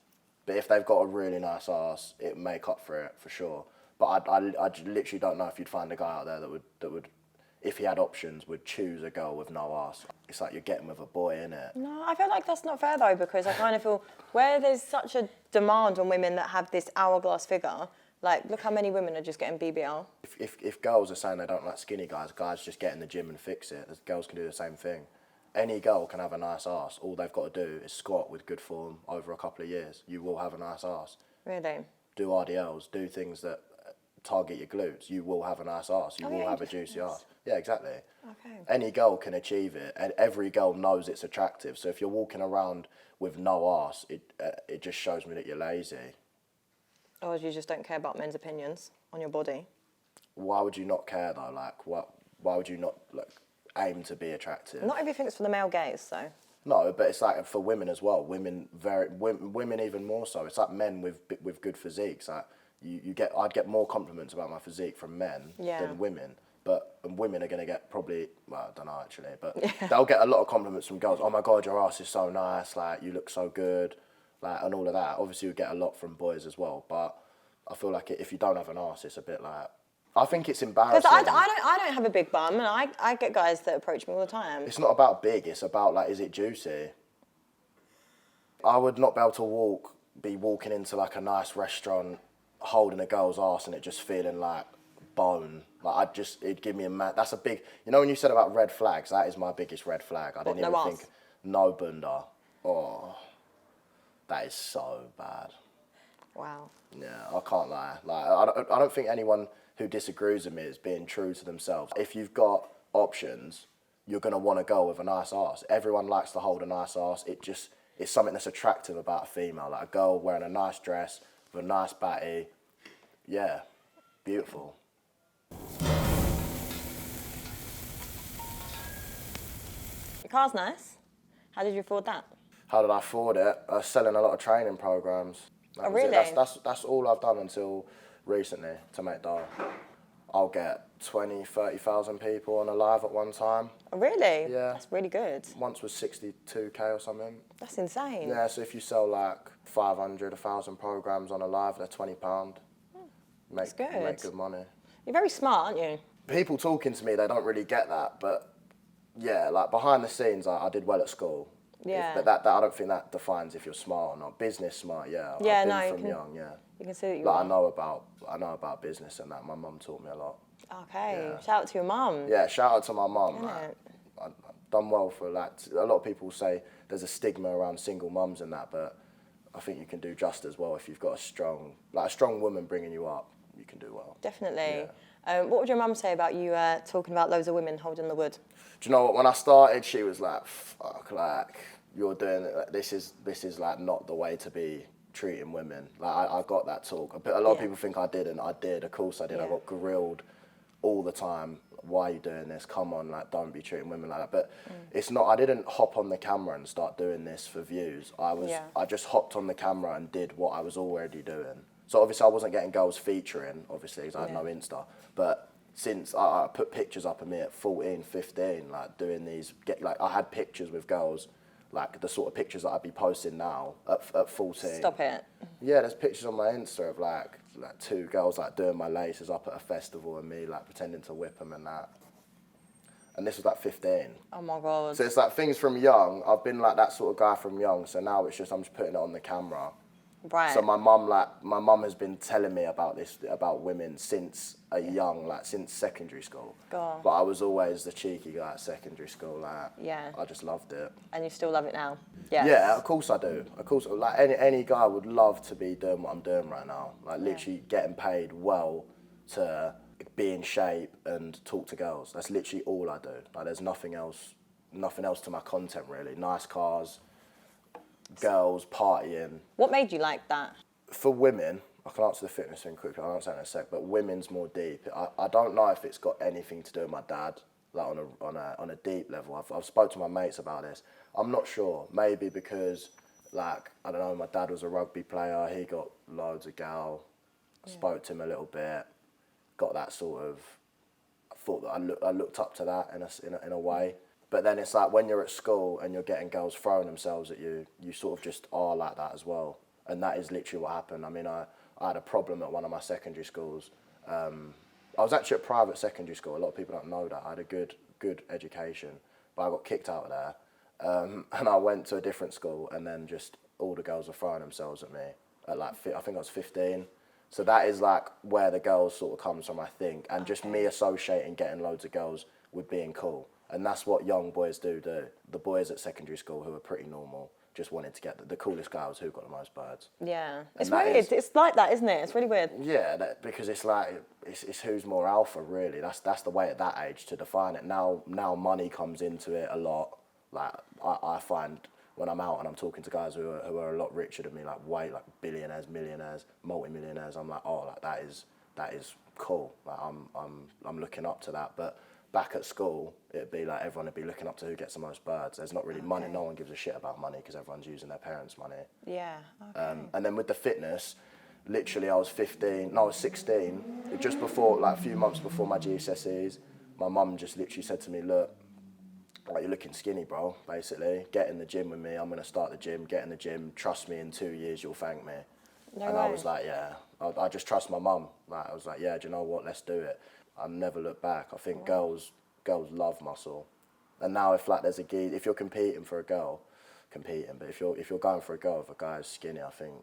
But if they've got a really nice ass, it may make up for it, for sure. But I literally don't know if you'd find a guy out there that would, if he had options, would choose a girl with no ass. It's like you're getting with a boy, innit? No, I feel like that's not fair though, because I kind of feel where there's such a demand on women that have this hourglass figure, like look how many women are just getting BBL. If girls are saying they don't like skinny guys just get in the gym and fix it. Girls can do the same thing. Any girl can have a nice ass. All they've got to do is squat with good form over a couple of years. You will have a nice ass. Really? Do RDLs, do things that target your glutes. You will have a nice ass. You will have a juicy ass. Yeah, exactly. Okay. Any girl can achieve it, and every girl knows it's attractive. So if you're walking around with no ass, it just shows me that you're lazy. Or you just don't care about men's opinions on your body. Why would you not care though? Like, why would you not aim to be attractive? Not everything's for the male gaze, so. No, but it's like for women as well. Women even more so. It's like men with good physiques. Like I'd get more compliments about my physique from men than women. But women are gonna get probably, well, I don't know actually, but they'll get a lot of compliments from girls. Oh my God, your ass is so nice. Like you look so good, like and all of that. Obviously, we get a lot from boys as well. But I feel like if you don't have an ass, it's a bit like. I think it's embarrassing. Because I don't have a big bum, and I get guys that approach me all the time. It's not about big, it's about like, is it juicy? I would not be able to be walking into like a nice restaurant, holding a girl's ass and it just feeling like bone. Like it'd give me that's a big, you know when you said about red flags, that is my biggest red flag. I didn't even think, no bunda. Oh, that is so bad. Wow. Yeah, I can't lie. Like, I don't think anyone who disagrees with me is being true to themselves. If you've got options, you're going to want to go with a nice ass. Everyone likes to hold a nice ass. It's something that's attractive about a female. Like a girl wearing a nice dress with a nice batty. Yeah, beautiful. Your car's nice. How did you afford that? How did I afford it? Selling a lot of training programs. Oh, really? That's all I've done until recently to make dough. I'll get 20, 30,000 people on a live at one time. Oh, really? Yeah. That's really good. Once was 62K or something. That's insane. Yeah, so if you sell like 500, 1,000 programs on a live, they're £20. That's good. Make good money. You're very smart, aren't you? People talking to me, they don't really get that, but yeah, like behind the scenes, I did well at school. Yeah. But that I don't think that defines if you're smart or not. Business smart, yeah. Yeah, I've been from young, yeah. You can see that you Like, are. I know about business and that. My mum taught me a lot. Okay, Yeah. shout out to your mum. Yeah, shout out to my mum. Innit? I've done well for that. A lot of people say there's a stigma around single mums and that, but I think you can do just as well if you've got a strong woman bringing you up. You can do well. Definitely. What would your mum say about you talking about loads of women holding the wood? Do you know what? When I started, she was like, "Fuck, like you're doing it. Like, this is like not the way to be treating women." Like I got that talk. A lot of people think I didn't. I did. Of course I did. I got grilled all the time. Why are you doing this? Come on, like don't be treating women like that. But it's not. I didn't hop on the camera and start doing this for views. I just hopped on the camera and did what I was already doing. So obviously I wasn't getting girls featuring, obviously, because I had no Insta. But since I put pictures up of me at 14, 15, like doing these, I had pictures with girls, like the sort of pictures that I'd be posting now at 14. Stop it. Yeah, there's pictures on my Insta of like 2 girls like doing my laces up at a festival and me like pretending to whip them and that. And this was like 15. Oh my God. So it's like things from young. I've been like that sort of guy from young. So now it's just I'm just putting it on the camera. Right. So my mum has been telling me about this, about women since a young, like since secondary school. God. But I was always the cheeky guy at secondary school. Like, Yeah. I just loved it. And you still love it now? Yes. Yeah, of course I do. Of course, like any guy would love to be doing what I'm doing right now. Like literally getting paid well to be in shape and talk to girls. That's literally all I do. Like there's nothing else to my content really. Nice cars, girls, partying. What made you like that? For women, I can answer the fitness thing quickly, I'll answer that in a sec, but women's more deep. I don't know if it's got anything to do with my dad, like on a deep level. I've spoke to my mates about this. I'm not sure. Maybe because, like, I don't know, my dad was a rugby player, he got loads of gal, spoke to him a little bit, got that sort of, I thought that I looked up to that in a way. But then it's like when you're at school and you're getting girls throwing themselves at you, you sort of just are like that as well. And that is literally what happened. I mean, I had a problem at one of my secondary schools. I was actually at private secondary school. A lot of people don't know that. I had a good education, but I got kicked out of there. And I went to a different school, and then just all the girls were throwing themselves at me at like, I think I was 15. So that is like where the girls sort of comes from, I think. And just me associating getting loads of girls with being cool. And that's what young boys do. The boys at secondary school who are pretty normal just wanted to get the coolest guys who got the most birds. Yeah. And It's that weird. It's like that, isn't it? It's really weird. Yeah, because it's like, it's who's more alpha, really. That's the way at that age to define it. Now money comes into it a lot. Like, I find when I'm out and I'm talking to guys who are a lot richer than me, like billionaires, millionaires, multi-millionaires, I'm like, oh, like that is cool. Like I'm looking up to that. But back at school, it'd be like everyone would be looking up to who gets the most birds. There's not really money. No one gives a shit about money because everyone's using their parents' money. Yeah. Okay. And then with the fitness, literally I was 16, just before, like a few months before my GCSEs, my mum just literally said to me, look, like, you're looking skinny, bro, basically. Get in the gym with me. I'm going to start the gym. Get in the gym. Trust me, in 2 years, you'll thank me. No and way. I was like, yeah. I just trust my mum. Like, I was like, yeah, do you know what? Let's do it. I never look back. I think girls love muscle. And now if like there's if you're competing for a girl, but if you're going for a girl, if a guy is skinny, I think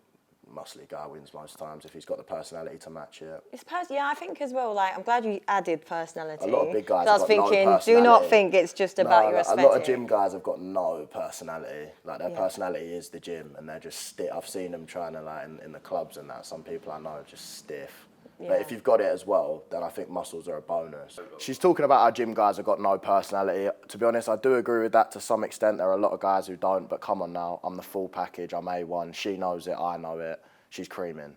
muscly guy wins most times if he's got the personality to match it. Yeah, I think as well, like, I'm glad you added personality. A lot of big guys I was have got no thinking, do personality. not think it's just about your aesthetic. A lot of gym guys have got no personality. Like, their personality is the gym, and they're just stiff. I've seen them trying to, like, in the clubs and that, some people I know are just stiff. But if you've got it as well, then I think muscles are a bonus. She's talking about how gym guys have got no personality. To be honest, I do agree with that to some extent. There are a lot of guys who don't, but come on now, I'm the full package, I'm A1. She knows it, I know it. She's creaming.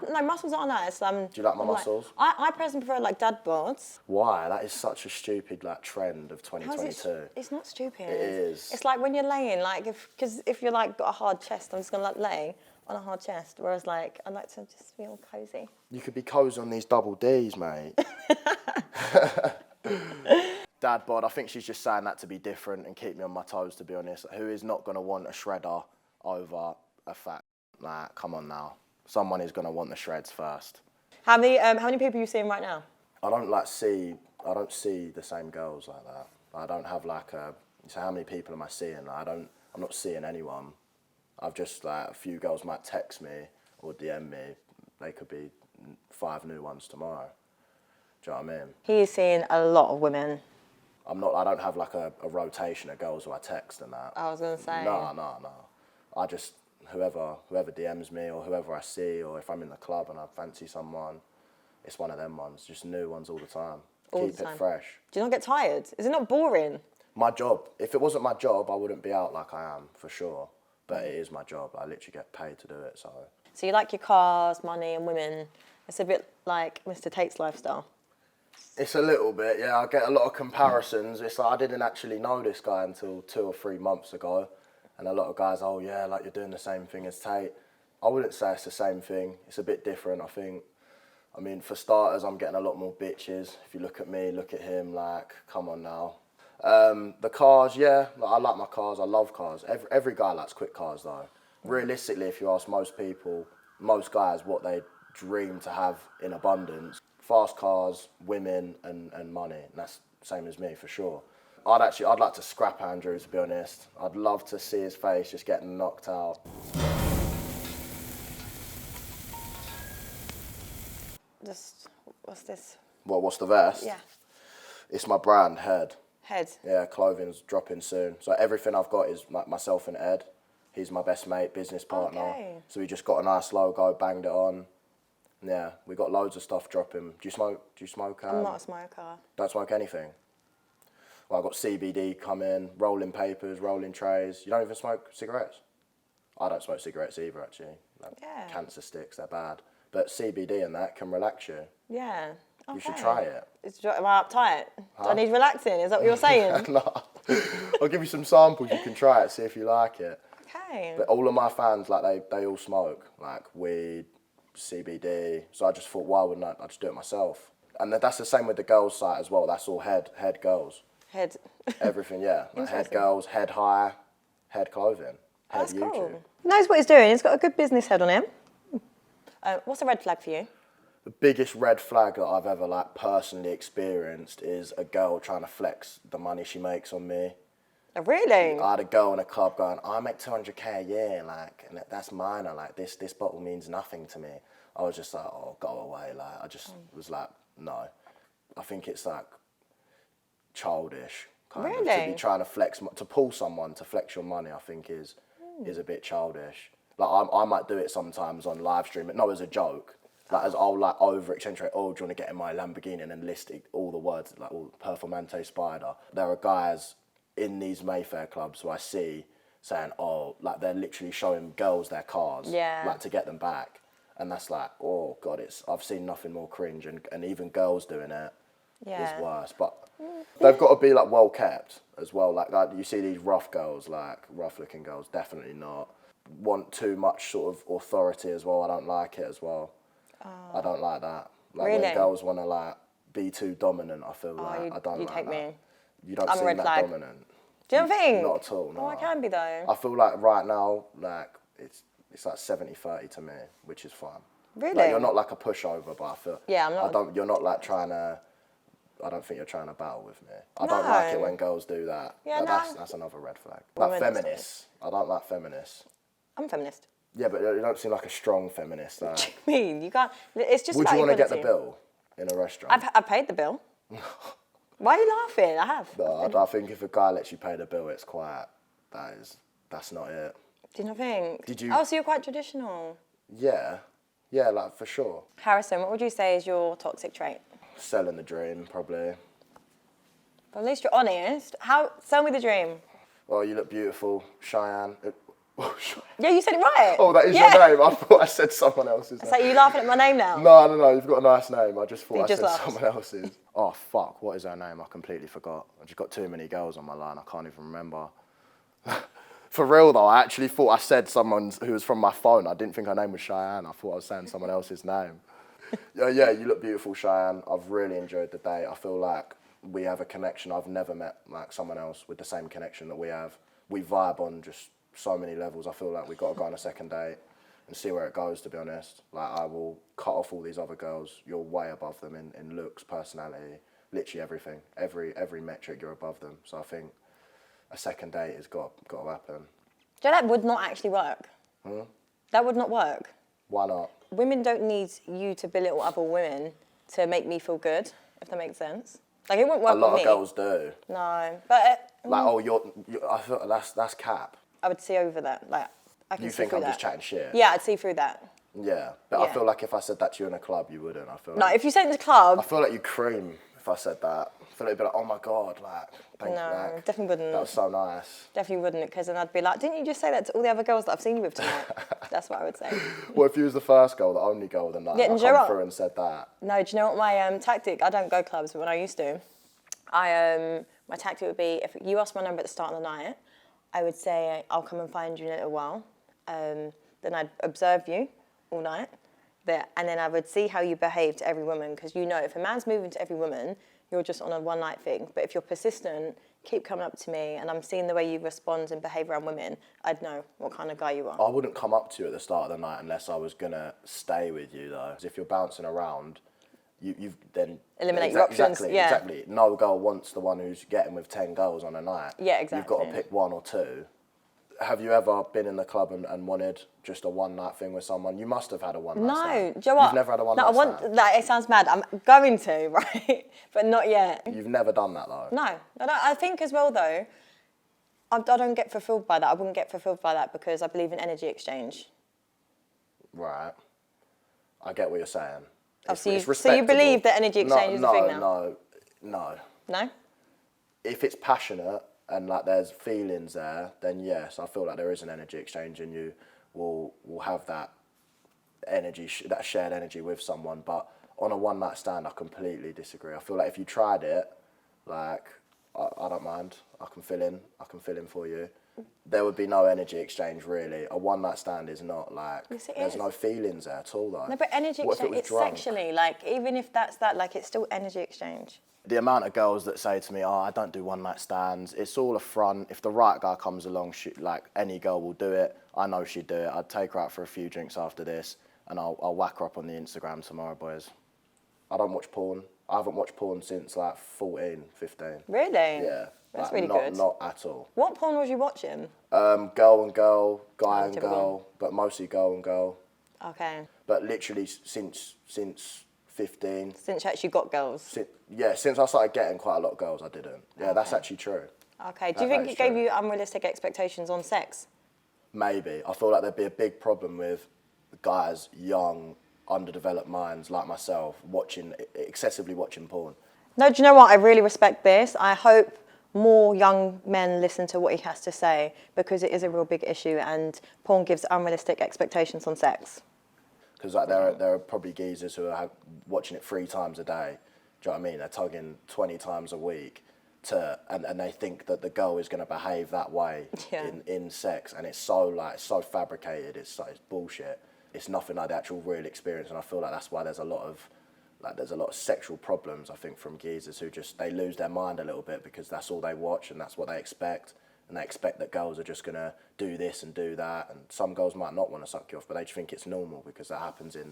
No, muscles are nice. Do you like my muscles? I personally prefer like dad boards. Why? That is such a stupid like trend of 2022. It's not stupid. It is. It's like when you're laying, like because if you're like got a hard chest, I'm just gonna like lay on a hard chest. Whereas like I like to just feel cozy. You could be cozy on these double Ds, mate. Dad bod, I think she's just saying that to be different and keep me on my toes, to be honest. Who is not going to want a shredder over a fat? Nah, come on now. Someone is going to want the shreds first. How many people are you seeing right now? I don't see the same girls like that. I don't have like so how many people am I seeing? Like, I'm not seeing anyone. I've just, like, a few girls might text me or DM me. They could be 5 new ones tomorrow. Do you know what I mean? He is seeing a lot of women. I don't have like a rotation of girls who I text and that. I was gonna say. No. I just, whoever DMs me or whoever I see, or if I'm in the club and I fancy someone, it's one of them ones, just new ones all the time. Keep it fresh. Do you not get tired? Is it not boring? My job. If it wasn't my job, I wouldn't be out like I am, for sure. But it is my job. I literally get paid to do it, so. So you like your cars, money and women. It's a bit like Mr. Tate's lifestyle. It's a little bit, yeah. I get a lot of comparisons. It's like I didn't actually know this guy until 2 or 3 months ago. And a lot of guys, oh yeah, like you're doing the same thing as Tate. I wouldn't say it's the same thing. It's a bit different, I think. I mean, for starters, I'm getting a lot more bitches. If you look at me, look at him, like, come on now. The cars, yeah, like, I like my cars. I love cars. Every guy likes quick cars, though. Realistically, if you ask most people, most guys, what they dream to have in abundance, fast cars, women, and money. And that's the same as me, for sure. I'd like to scrap Andrew, to be honest. I'd love to see his face just getting knocked out. Just, what's this? What's the vest? Yeah. It's my brand, Head. Head. Yeah, clothing's dropping soon. So everything I've got is myself and Ed. He's my best mate, business partner. Okay. So we just got a nice logo, banged it on. Yeah, we got loads of stuff dropping. Do you smoke? I'm not a smoker. Don't smoke anything? Well, I've got CBD coming, rolling papers, rolling trays. You don't even smoke cigarettes? I don't smoke cigarettes either, actually. Like, Yeah. Cancer sticks, they're bad. But CBD and that can relax you. Yeah. Okay. You should try it. Am I uptight? Do I need relaxing? Is that what you're saying? No. I'll give you some samples, you can try it, see if you like it. Okay. But all of my fans, like, they all smoke, like weed, CBD. So I just thought, why wouldn't I just do it myself? And that's the same with the girls' site as well. That's all head girls. Head. Everything, yeah. Like head Interesting. girls, head high, head clothing, head That's YouTube. cool. He knows what he's doing. He's got a good business head on him. What's a red flag for you? The biggest red flag that I've ever like personally experienced is a girl trying to flex the money she makes on me. Oh, really? I had a girl in a club going, I make 200k a year, like, and that's minor, like, this bottle means nothing to me. I was just like, oh, go away, like, I just was like, no. I think it's like childish, kind of, to Really? be trying to flex, to pull someone to flex your money, I think is a bit childish. Like, I might do it sometimes on live stream, but not as a joke. Like, as I'll like over accentuate, oh, do you want to get in my Lamborghini, and then list all the words, like all Performante Spider. There are guys in these Mayfair clubs who I see saying, oh, like they're literally showing girls their cars, Yeah. like to get them back. And that's like, oh God, I've seen nothing more cringe, and even girls doing it Yeah. is worse. But they've got to be like well kept as well. Like you see these rough girls, like rough looking girls, definitely not. Want too much sort of authority as well. I don't like it as well. I don't like that. Like Really? when girls want to like be too dominant, I feel like you'd- I don't you'd like hate that. me. You don't I'm a seem red that flag. dominant. Do you not think? Not at all, no. Oh, I can be though. I feel like right now, like it's like 70-30 to me, which is fine. Really? Like, you're not like a pushover, but I feel. Yeah, I'm not- You're not like trying to. I don't think you're trying to battle with me. I don't like it No. when girls do that. Yeah, Like, no. that's another red flag. Women Like is feminists. I don't like feminists. I'm a feminist. Yeah, but you don't seem like a strong feminist. What Like, do you mean? You can't. It's just would about you want to get the equality. bill in a restaurant? I've paid the bill. Why are you laughing? I have. No, I think if a guy lets you pay the bill, it's quite. That's not it. Do you not think? Did you- Oh, so you're quite traditional. Yeah, like for sure. Harrison, what would you say is your toxic trait? Selling the dream, probably. Well, at least you're honest. Sell me the dream. Oh, you look beautiful, Cheyenne. Yeah, you said it right. Oh, that is Yeah. your name. I thought I said someone else's name. So you laughing at my name now? No, you've got a nice name. I just thought You I just said laughed. someone else's. Oh, fuck, what is her name? I completely forgot. I just got too many girls on my line, I can't even remember. For real though, I actually thought I said someone who was from my phone. I didn't think her name was Cheyenne. I thought I was saying someone else's name. Yeah, you look beautiful, Cheyenne. I've really enjoyed the date. I feel like we have a connection. I've never met like someone else with the same connection that we have. We vibe on just so many levels. I feel like we've got to go on a second date and see where it goes, to be honest. Like, I will cut off all these other girls. You're way above them in looks, personality, literally everything. Every metric, you're above them. So I think a second date has got to happen. Do you know that would not actually work? That would not work. Why not? Women don't need you to belittle other women to make me feel good, if that makes sense. Like, it wouldn't work A lot with of me. girls do. No, but Like, oh, I feel that's cap. I would see over that. Like, I can You see think through I'm that. just chatting shit? Yeah, I'd see through that. Yeah, but I Yeah. feel like if I said that to you in a club, you wouldn't. I feel No, like, if you said in the club, I feel like you cream if I said that. I feel like you'd be like, oh my God, like, thank you. No, Like, definitely wouldn't. That was so nice. definitely wouldn't, because then I'd be like, didn't you just say that to all the other girls that I've seen you with tonight? That's what I would say. Well, if you was the first girl, the only girl, then like, Yeah, I and do you know come what? through and said that. No, do you know what my tactic? I don't go clubs, but when I used to, my tactic would be, if you ask my number at the start of the night, I would say I'll come and find you in a little while. Then I'd observe you all night. And then I would see how you behave to every woman, because you know if a man's moving to every woman, you're just on a one-night thing. But if you're persistent, keep coming up to me, and I'm seeing the way you respond and behave around women, I'd know what kind of guy you are. I wouldn't come up to you at the start of the night unless I was going to stay with you, though. 'Cause if you're bouncing around, you've then... Eliminate your options, exactly, yeah. Exactly. No girl wants the one who's getting with 10 girls on a night. Yeah, exactly. You've got to pick one or two. Have you ever been in the club and wanted just a one-night thing with someone? You must have had a one-night stand. No, do you know what? You've never had a one-night stand? Like, it sounds mad. I'm going to, right? But not yet. You've never done that, though? No. I think as well, though, I don't get fulfilled by that. I wouldn't get fulfilled by that because I believe in energy exchange. Right. I get what you're saying. Oh, It's so you respectable. believe that energy exchange is a thing now? No. No? If it's passionate and like there's feelings there, then yes, I feel like there is an energy exchange and you will have that energy, that shared energy with someone. But on a one night stand, I completely disagree. I feel like if you tried it, like I don't mind. I can fill in for you. There would be no energy exchange really. A one night stand is not like, Yes, there's is. no feelings there at all though. No, but energy What if it exchange, was it's drunk? sexually, like, even if that's that, like, it's still energy exchange. The amount of girls that say to me, oh, I don't do one night stands, it's all a front. If the right guy comes along, like any girl will do it. I know she'd do it. I'd take her out for a few drinks after this and I'll whack her up on the Instagram tomorrow, boys. I don't watch porn. I haven't watched porn since like 14, 15. Really? Yeah. That's like, really not, good. Not at all. What porn was you watching? Girl and girl, guy and typical. girl, but mostly girl and girl. Okay. But literally since 15. Since you actually got girls? Since I started getting quite a lot of girls, I didn't. Yeah, that's actually true. Okay. Do you think it gave you unrealistic expectations on sex? Maybe. I feel like there'd be a big problem with guys, young, underdeveloped minds like myself, excessively watching porn. No, do you know what? I really respect this. I hope more young men listen to what he has to say because it is a real big issue and porn gives unrealistic expectations on sex. Because like there are probably geezers who are watching it 3 times a day. Do you know what I mean? They're tugging 20 times a week and they think that the girl is going to behave that way in sex, and it's so fabricated. It's bullshit. It's nothing like the actual real experience, and I feel like that's why there's a lot of sexual problems. I think from geezers who they lose their mind a little bit because that's all they watch and that's what they expect. And they expect that girls are just going to do this and do that. And some girls might not want to suck you off, but they just think it's normal because that happens do you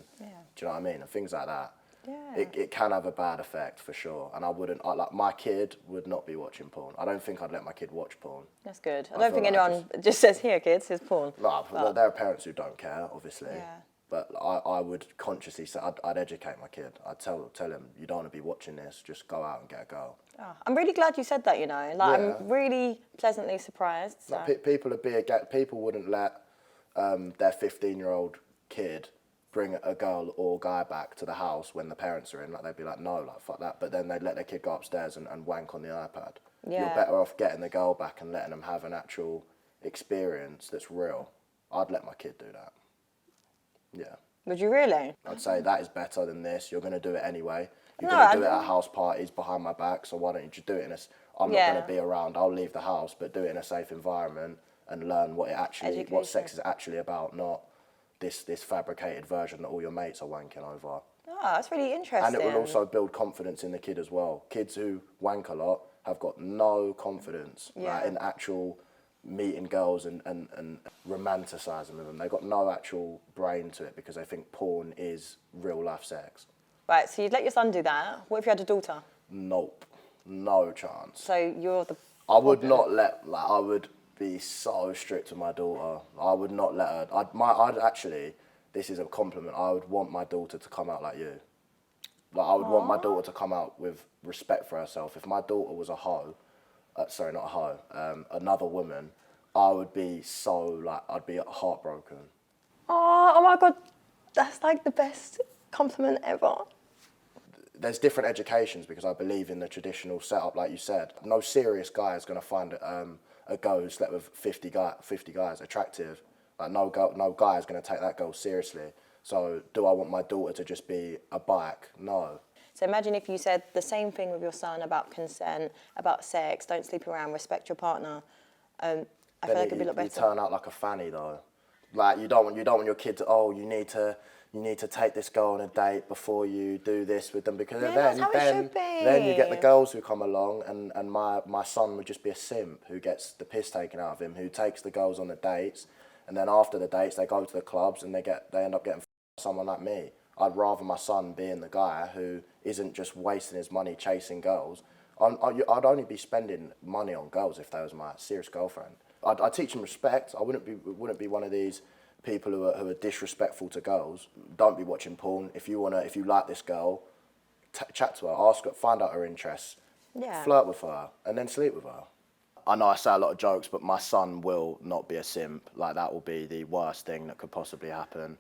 know what I mean? And things like that. Yeah. It can have a bad effect for sure. And my kid would not be watching porn. I don't think I'd let my kid watch porn. That's good. I I don't feel think like anyone just says, here, kids, here's porn. No, there are parents who don't care, obviously. Yeah. But I would consciously say, I'd educate my kid. I'd tell him, you don't want to be watching this, just go out and get a girl. Oh, I'm really glad you said that, you know. Like, I'm really pleasantly surprised. So. Like, people wouldn't let their 15-year-old kid bring a girl or guy back to the house when the parents are in. Like, they'd be like, no, like, fuck that. But then they'd let their kid go upstairs and wank on the iPad. Yeah. You're better off getting the girl back and letting them have an actual experience that's real. I'd let my kid do that. Yeah. Would you really? I'd say that is better than this. You're going to do it anyway. You're No, going to do it at house parties behind my back, so why don't you just do it I'm not going to be around, I'll leave the house, but do it in a safe environment and learn what sex is actually about, not this fabricated version that all your mates are wanking over. Oh, that's really interesting. And it will also build confidence in the kid as well. Kids who wank a lot have got no confidence in actual meeting girls and romanticising with them. They've got no actual brain to it because they think porn is real life sex. Right, so you'd let your son do that. What if you had a daughter? Nope. No chance. So you're the... I would not let, I would be so strict with my daughter. I would not let her, I'd actually, this is a compliment, I would want my daughter to come out like you. Like, I would want my daughter to come out with respect for herself. If my daughter was a hoe, sorry, not a hoe, another woman, I would be I'd be heartbroken. Oh my God, that's like the best compliment ever. There's different educations because I believe in the traditional setup, like you said. No serious guy is going to find a girl who slept with 50 guys attractive. Like, no guy is going to take that girl seriously. So do I want my daughter to just be a bike? No. So imagine if you said the same thing with your son about consent, about sex, don't sleep around, respect your partner. I feel like it'd be a lot You better. turn out like a fanny though. Like you don't want your kid to, oh, you need to take this girl on a date before you do this with them, because Yeah, that's how it should be. then you get the girls who come along, and my son would just be a simp who gets the piss taken out of him, who takes the girls on the dates, and then after the dates they go to the clubs and they end up getting someone like me. I'd rather my son being the guy who isn't just wasting his money chasing girls. I'd only be spending money on girls if they was my serious girlfriend. I'd teach them respect. I wouldn't be one of these people who are disrespectful to girls. Don't be watching porn. If you like this girl, chat to her, ask her, find out her interests, flirt with her, and then sleep with her. I know I say a lot of jokes, but my son will not be a simp. Like, that will be the worst thing that could possibly happen.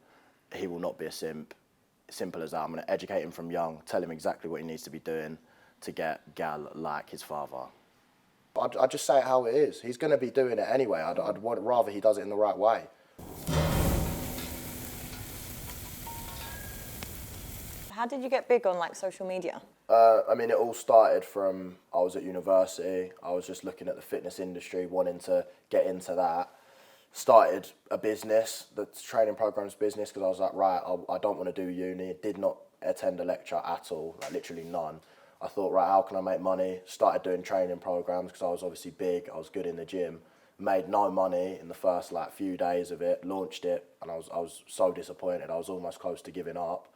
He will not be a simp. Simple as that. I'm going to educate him from young, tell him exactly what he needs to be doing to get gal like his father. I'd just say it how it is. He's going to be doing it anyway. I'd rather he does it in the right way. How did you get big on like social media? I mean, it all started from, I was at university. I was just looking at the fitness industry, wanting to get into that. Started a business, the training programs business, because I was like, right, I don't want to do uni. Did not attend a lecture at all, like literally none. I thought, right, how can I make money? Started doing training programs because I was obviously big, I was good in the gym. Made no money in the first like few days of it, launched it, and I was so disappointed. I was almost close to giving up.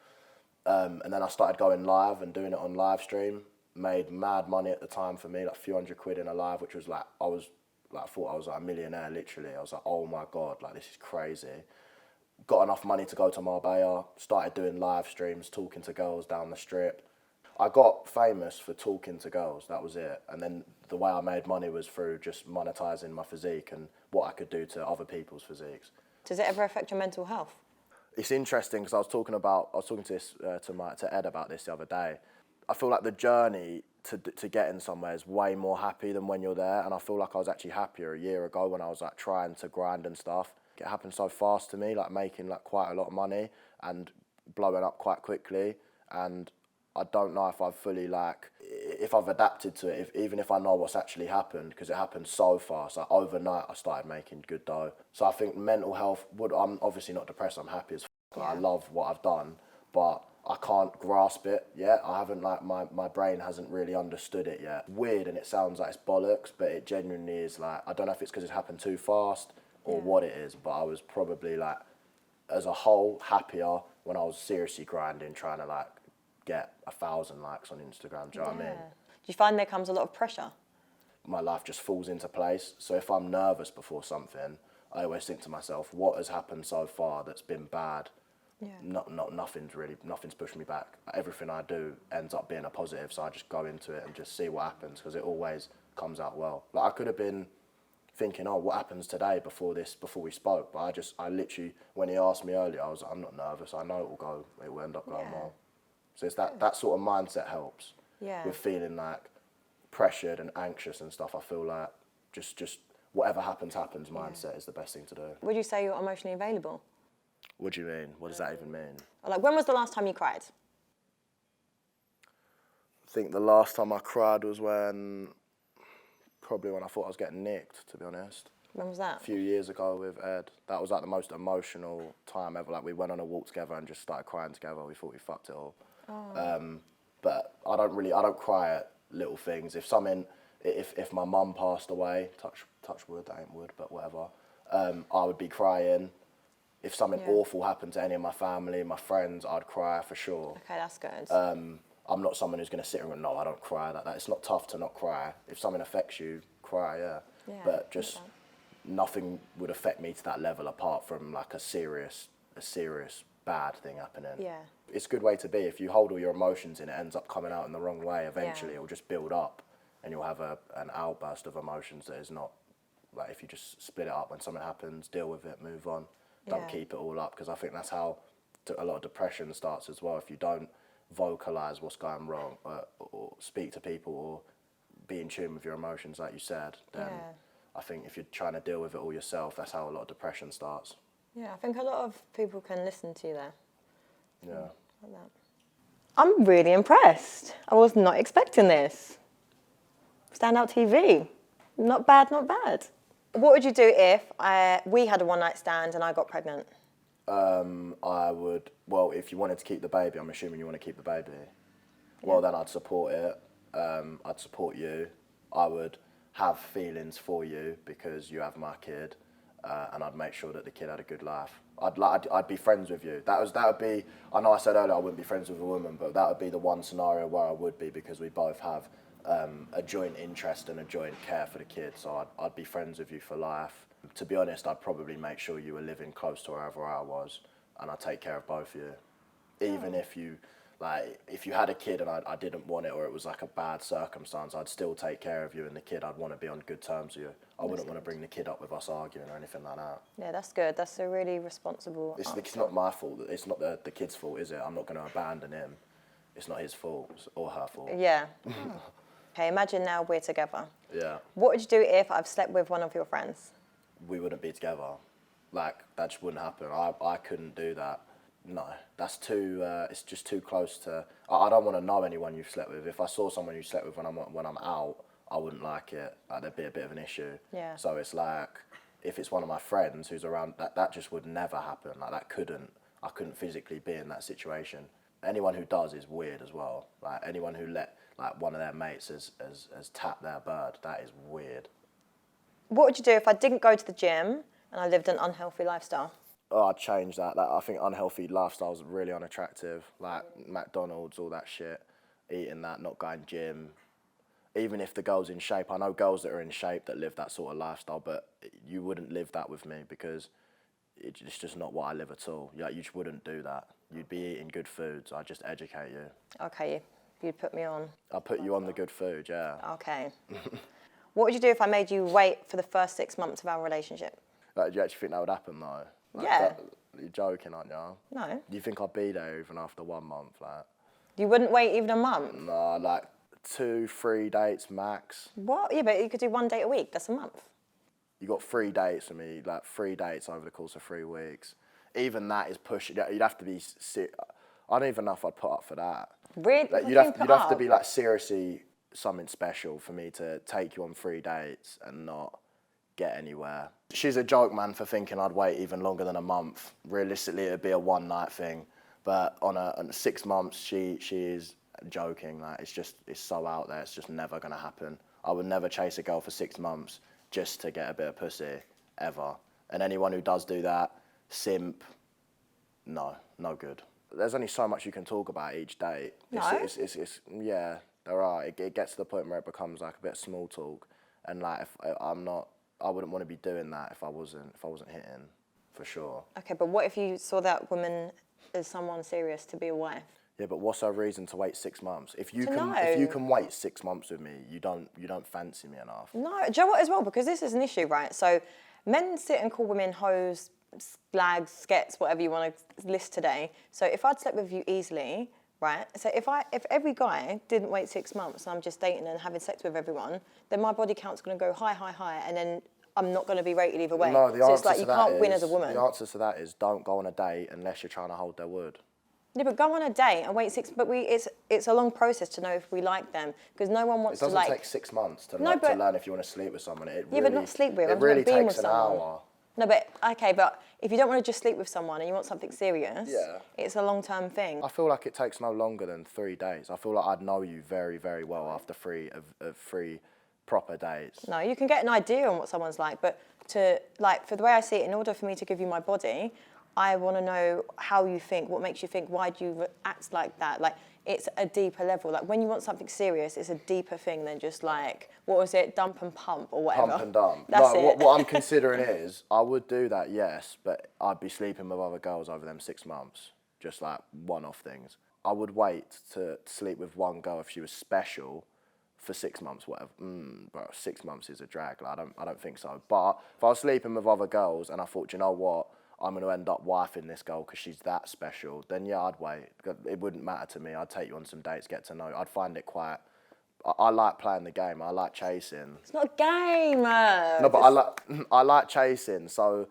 And then I started going live and doing it on live stream. Made mad money at the time for me, like a few £100 in a live, which was like, I thought I was like a millionaire, literally. I was like, oh my God, like this is crazy. Got enough money to go to Marbella, started doing live streams, talking to girls down the strip. I got famous for talking to girls, that was it. And then the way I made money was through just monetising my physique and what I could do to other people's physiques. Does it ever affect your mental health? It's interesting because I was talking to Ed about this the other day. I feel like the journey to getting somewhere is way more happy than when you're there, and I feel like I was actually happier a year ago when I was like trying to grind and stuff. It happened so fast to me, like making like quite a lot of money and blowing up quite quickly, and I don't know if I've fully if I've adapted to it, even if I know what's actually happened, because it happened so fast. Like overnight I started making good dough. So I think mental health I'm obviously not depressed, I'm happy as f***. Like, I love what I've done, but I can't grasp it yet. I haven't my brain hasn't really understood it yet. Weird, and it sounds like it's bollocks, but it genuinely is. Like, I don't know if it's because it's happened too fast or what it is, but I was probably like, as a whole, happier when I was seriously grinding, trying to like get 1,000 likes on Instagram, do you know what I mean? Do you find there comes a lot of pressure? My life just falls into place. So if I'm nervous before something, I always think to myself, what has happened so far that's been bad? Nothing's pushed me back. Everything I do ends up being a positive, so I just go into it and just see what happens, because it always comes out well. Like, I could have been thinking, oh, what happens today before we spoke, but I literally, when he asked me earlier, I was like, I'm not nervous, I know it will end up going well. So it's that sort of mindset helps with feeling like pressured and anxious and stuff. I feel like just whatever happens mindset is the best thing to do. Would you say you're emotionally available? What do you mean? What does that even mean? Like, when was the last time you cried? I think the last time I cried was probably when I thought I was getting nicked, to be honest. When was that? A few years ago with Ed. That was like the most emotional time ever. Like, we went on a walk together and just started crying together. We thought we fucked it all. But I don't cry at little things. If my mum passed away, touch wood, that ain't wood, but whatever, I would be crying. If something awful happened to any of my family, my friends, I'd cry for sure. Okay, that's good. I'm not someone who's going to sit and go, no, I don't cry. That it's not tough to not cry. If something affects you, cry, but just nothing would affect me to that level apart from like a serious bad thing happening. Yeah. It's a good way to be. If you hold all your emotions in, it ends up coming out in the wrong way. Eventually, it will just build up, and you'll have an outburst of emotions that is not, like, if you just split it up when something happens, deal with it, move on. Don't keep it all up, because I think that's how a lot of depression starts as well. If you don't vocalise what's going wrong, or speak to people, or be in tune with your emotions, like you said, then I think if you're trying to deal with it all yourself, that's how a lot of depression starts. Yeah, I think a lot of people can listen to you there. Yeah. Like that. I'm really impressed. I was not expecting this. Standout TV. Not bad, not bad. What would you do if we had a one-night stand and I got pregnant? I would, well, if you wanted to keep the baby, I'm assuming you want to keep the baby. Well, then I'd support it. I'd support you. I would have feelings for you because you have my kid, and I'd make sure that the kid had a good life. I'd be friends with you. That would be. I know I said earlier I wouldn't be friends with a woman, but that would be the one scenario where I would be, because we both have a joint interest and a joint care for the kid. So I'd be friends with you for life. To be honest, I'd probably make sure you were living close to wherever I was, and I'd take care of both of you. Even if you, like, if you had a kid and I didn't want it, or it was like a bad circumstance, I'd still take care of you and the kid. I'd want to be on good terms with you. I wouldn't want to bring the kid up with us arguing or anything like that. Yeah, that's good. That's a really responsible answer. It's not my fault. It's not the kid's fault, is it? I'm not going to abandon him. It's not his fault or her fault. Yeah. Okay, imagine now we're together. Yeah. What would you do if I've slept with one of your friends? We wouldn't be together. Like, that just wouldn't happen. I couldn't do that. No, that's too. It's just too close to. I don't want to know anyone you've slept with. If I saw someone you slept with when I'm out, I wouldn't like it. Like, there'd be a bit of an issue. Yeah. So it's like, if it's one of my friends who's around, that just would never happen. Like, that couldn't. I couldn't physically be in that situation. Anyone who does is weird as well. Like, anyone who let like one of their mates has tapped their bird, that is weird. What would you do if I didn't go to the gym and I lived an unhealthy lifestyle? Oh, I'd change that. I think unhealthy lifestyles are really unattractive. Like McDonald's, all that shit. Eating that, not going gym. Even if the girl's in shape, I know girls that are in shape that live that sort of lifestyle, but you wouldn't live that with me, because it's just not what I live at all. You just wouldn't do that. You'd be eating good foods. I'd just educate you. Okay, you'd put me on. I'll put you on the good food, yeah. Okay. What would you do if I made you wait for the first 6 months of our relationship? Like, do you actually think that would happen though? Like, Yeah. You're joking, aren't you? No. Do you think I'd be there even after 1 month? Like, You wouldn't wait even a month? no, like 2-3 dates max. What? Yeah, but you could do 1 date a week. That's a month. You got 3 dates with me, like 3 dates over the course of 3 weeks. Even that is pushing. You'd have to be. I don't even know if I'd put up for that. Really? Like, you'd have to be like seriously something special for me to take you on 3 dates and not get anywhere. She's a joke, man, for thinking I'd wait even longer than a month. Realistically, it'd be a one-night thing. But on 6 months, she is joking. Like, it's so out there. It's just never gonna happen. I would never chase a girl for 6 months just to get a bit of pussy, ever. And anyone who does do that, simp, no good. There's only so much you can talk about each date. No? It's yeah, there are. It gets to the point where it becomes like a bit of small talk, and like I wouldn't want to be doing that if I wasn't hitting, for sure. Okay, but what if you saw that woman as someone serious to be a wife? Yeah, but what's her reason to wait 6 months? If you know. can wait 6 months with me, you don't fancy me enough. No, do you know what as well? Because this is an issue, right? So men sit and call women hoes, blags, skets, whatever you want to list today. So if I'd slept with you easily, right? So if every guy didn't wait 6 months and I'm just dating and having sex with everyone, then my body count's going to go high, and then I'm not going to be rated either way. No, the so answer it's like to you that can't win is- as a woman. The answer to that is don't go on a date unless you're trying to hold their wood. Yeah, but go on a date and wait 6. But it's a long process to know if we like them, because no one It wants to doesn't like. take 6 months to No, but- learn if you want to sleep with someone. Yeah, but not sleep with. It I'm really talking being takes with an someone. hour. No, but okay, but if you don't want to just sleep with someone and you want something serious, Yeah. it's a long-term thing. I feel like it takes no longer than 3 days. I feel like I'd know you very, very well after three proper dates. No, you can get an idea on what someone's like, but for the way I see it, in order for me to give you my body, I want to know how you think, what makes you think, why do you act like that? Like, it's a deeper level. Like, when you want something serious, it's a deeper thing than just like, what was it, dump and pump or whatever. Pump and dump. That's no, it. what I'm considering is, I would do that, yes, but I'd be sleeping with other girls over them 6 months. Just like one-off things. I would wait to sleep with one girl if she was special for 6 months, whatever. Bro, 6 months is a drag. Like, I don't think so. But if I was sleeping with other girls and I thought, you know what, I'm going to end up wifing this girl because she's that special, then yeah, I'd wait. It wouldn't matter to me. I'd take you on some dates, get to know. I'd find it quite. I like playing the game. I like chasing. It's not a game. No, but I like chasing. So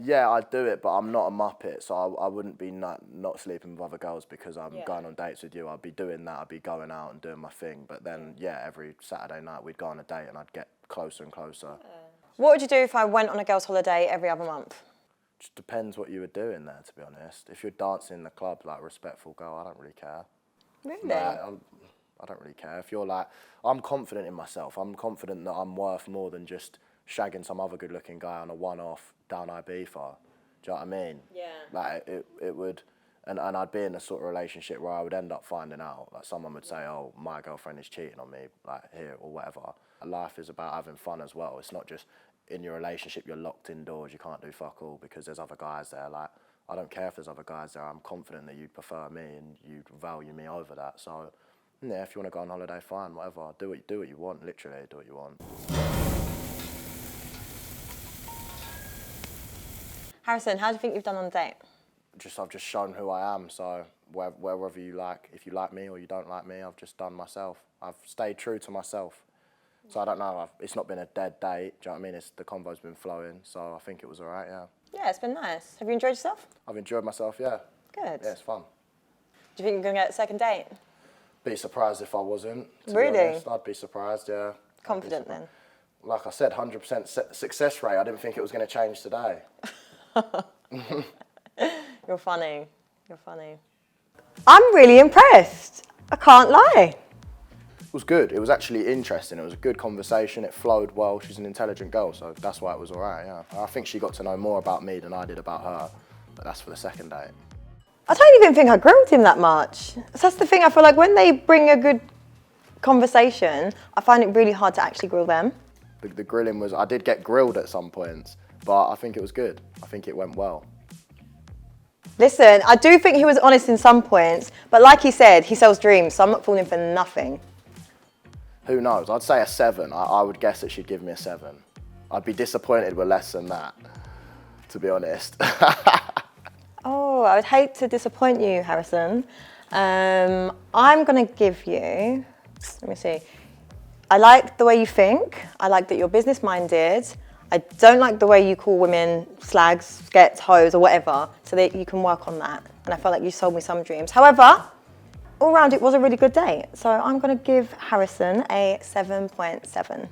yeah, I'd do it, but I'm not a muppet. So I wouldn't be not sleeping with other girls because I'm going on dates with you. I'd be doing that. I'd be going out and doing my thing. But then yeah, every Saturday night we'd go on a date and I'd get closer and closer. What would you do if I went on a girls' holiday every other month? Just depends what you were doing there, to be honest. If you're dancing in the club like a respectful girl, I don't really care. Really? Like, I don't really care. If you're like, I'm confident in myself. I'm confident that I'm worth more than just shagging some other good-looking guy on a one-off down Ibiza. Do you know what I mean? Yeah. Like it would, and I'd be in a sort of relationship where I would end up finding out. Like someone would say, oh, my girlfriend is cheating on me, like here or whatever. Life is about having fun as well. It's not just in your relationship you're locked indoors. You can't do fuck all because there's other guys there. Like I don't care if there's other guys there. I'm confident that you'd prefer me and you'd value me over that. So yeah, if you want to go on holiday, fine, whatever. Do what you want. Literally, do what you want. Harrison, how do you think you've done on the date? I've just shown who I am. So wherever you like, if you like me or you don't like me, I've just done myself. I've stayed true to myself. So I don't know. It's not been a dead date. Do you know what I mean? The convo's been flowing. So I think it was all right. Yeah. Yeah, it's been nice. Have you enjoyed yourself? I've enjoyed myself. Yeah. Good. Yeah, it's fun. Do you think you're gonna get a second date? Be surprised if I wasn't. To be Really? honest. I'd be surprised. Yeah. Confident then? Like I said, 100% success rate. I didn't think it was going to change today. You're funny. You're funny. I'm really impressed. I can't lie. It was good. It was actually interesting. It was a good conversation. It flowed well. She's an intelligent girl, so that's why it was all right, yeah. I think she got to know more about me than I did about her, but that's for the second date. I don't even think I grilled him that much. So that's the thing, I feel like when they bring a good conversation, I find it really hard to actually grill them. The grilling was, I did get grilled at some points, but I think it was good. I think it went well. Listen, I do think he was honest in some points, but like he said, he sells dreams, so I'm not falling for nothing. Who knows? I'd say a 7. I would guess that she'd give me a 7. I'd be disappointed with less than that, to be honest. Oh, I would hate to disappoint you, Harrison. I'm gonna give you, let me see. I like the way you think. I like that you're business-minded. I don't like the way you call women slags, skets, hoes, or whatever, so that you can work on that. And I felt like you sold me some dreams. However, all round it was a really good date. So I'm gonna give Harrison a 7.7.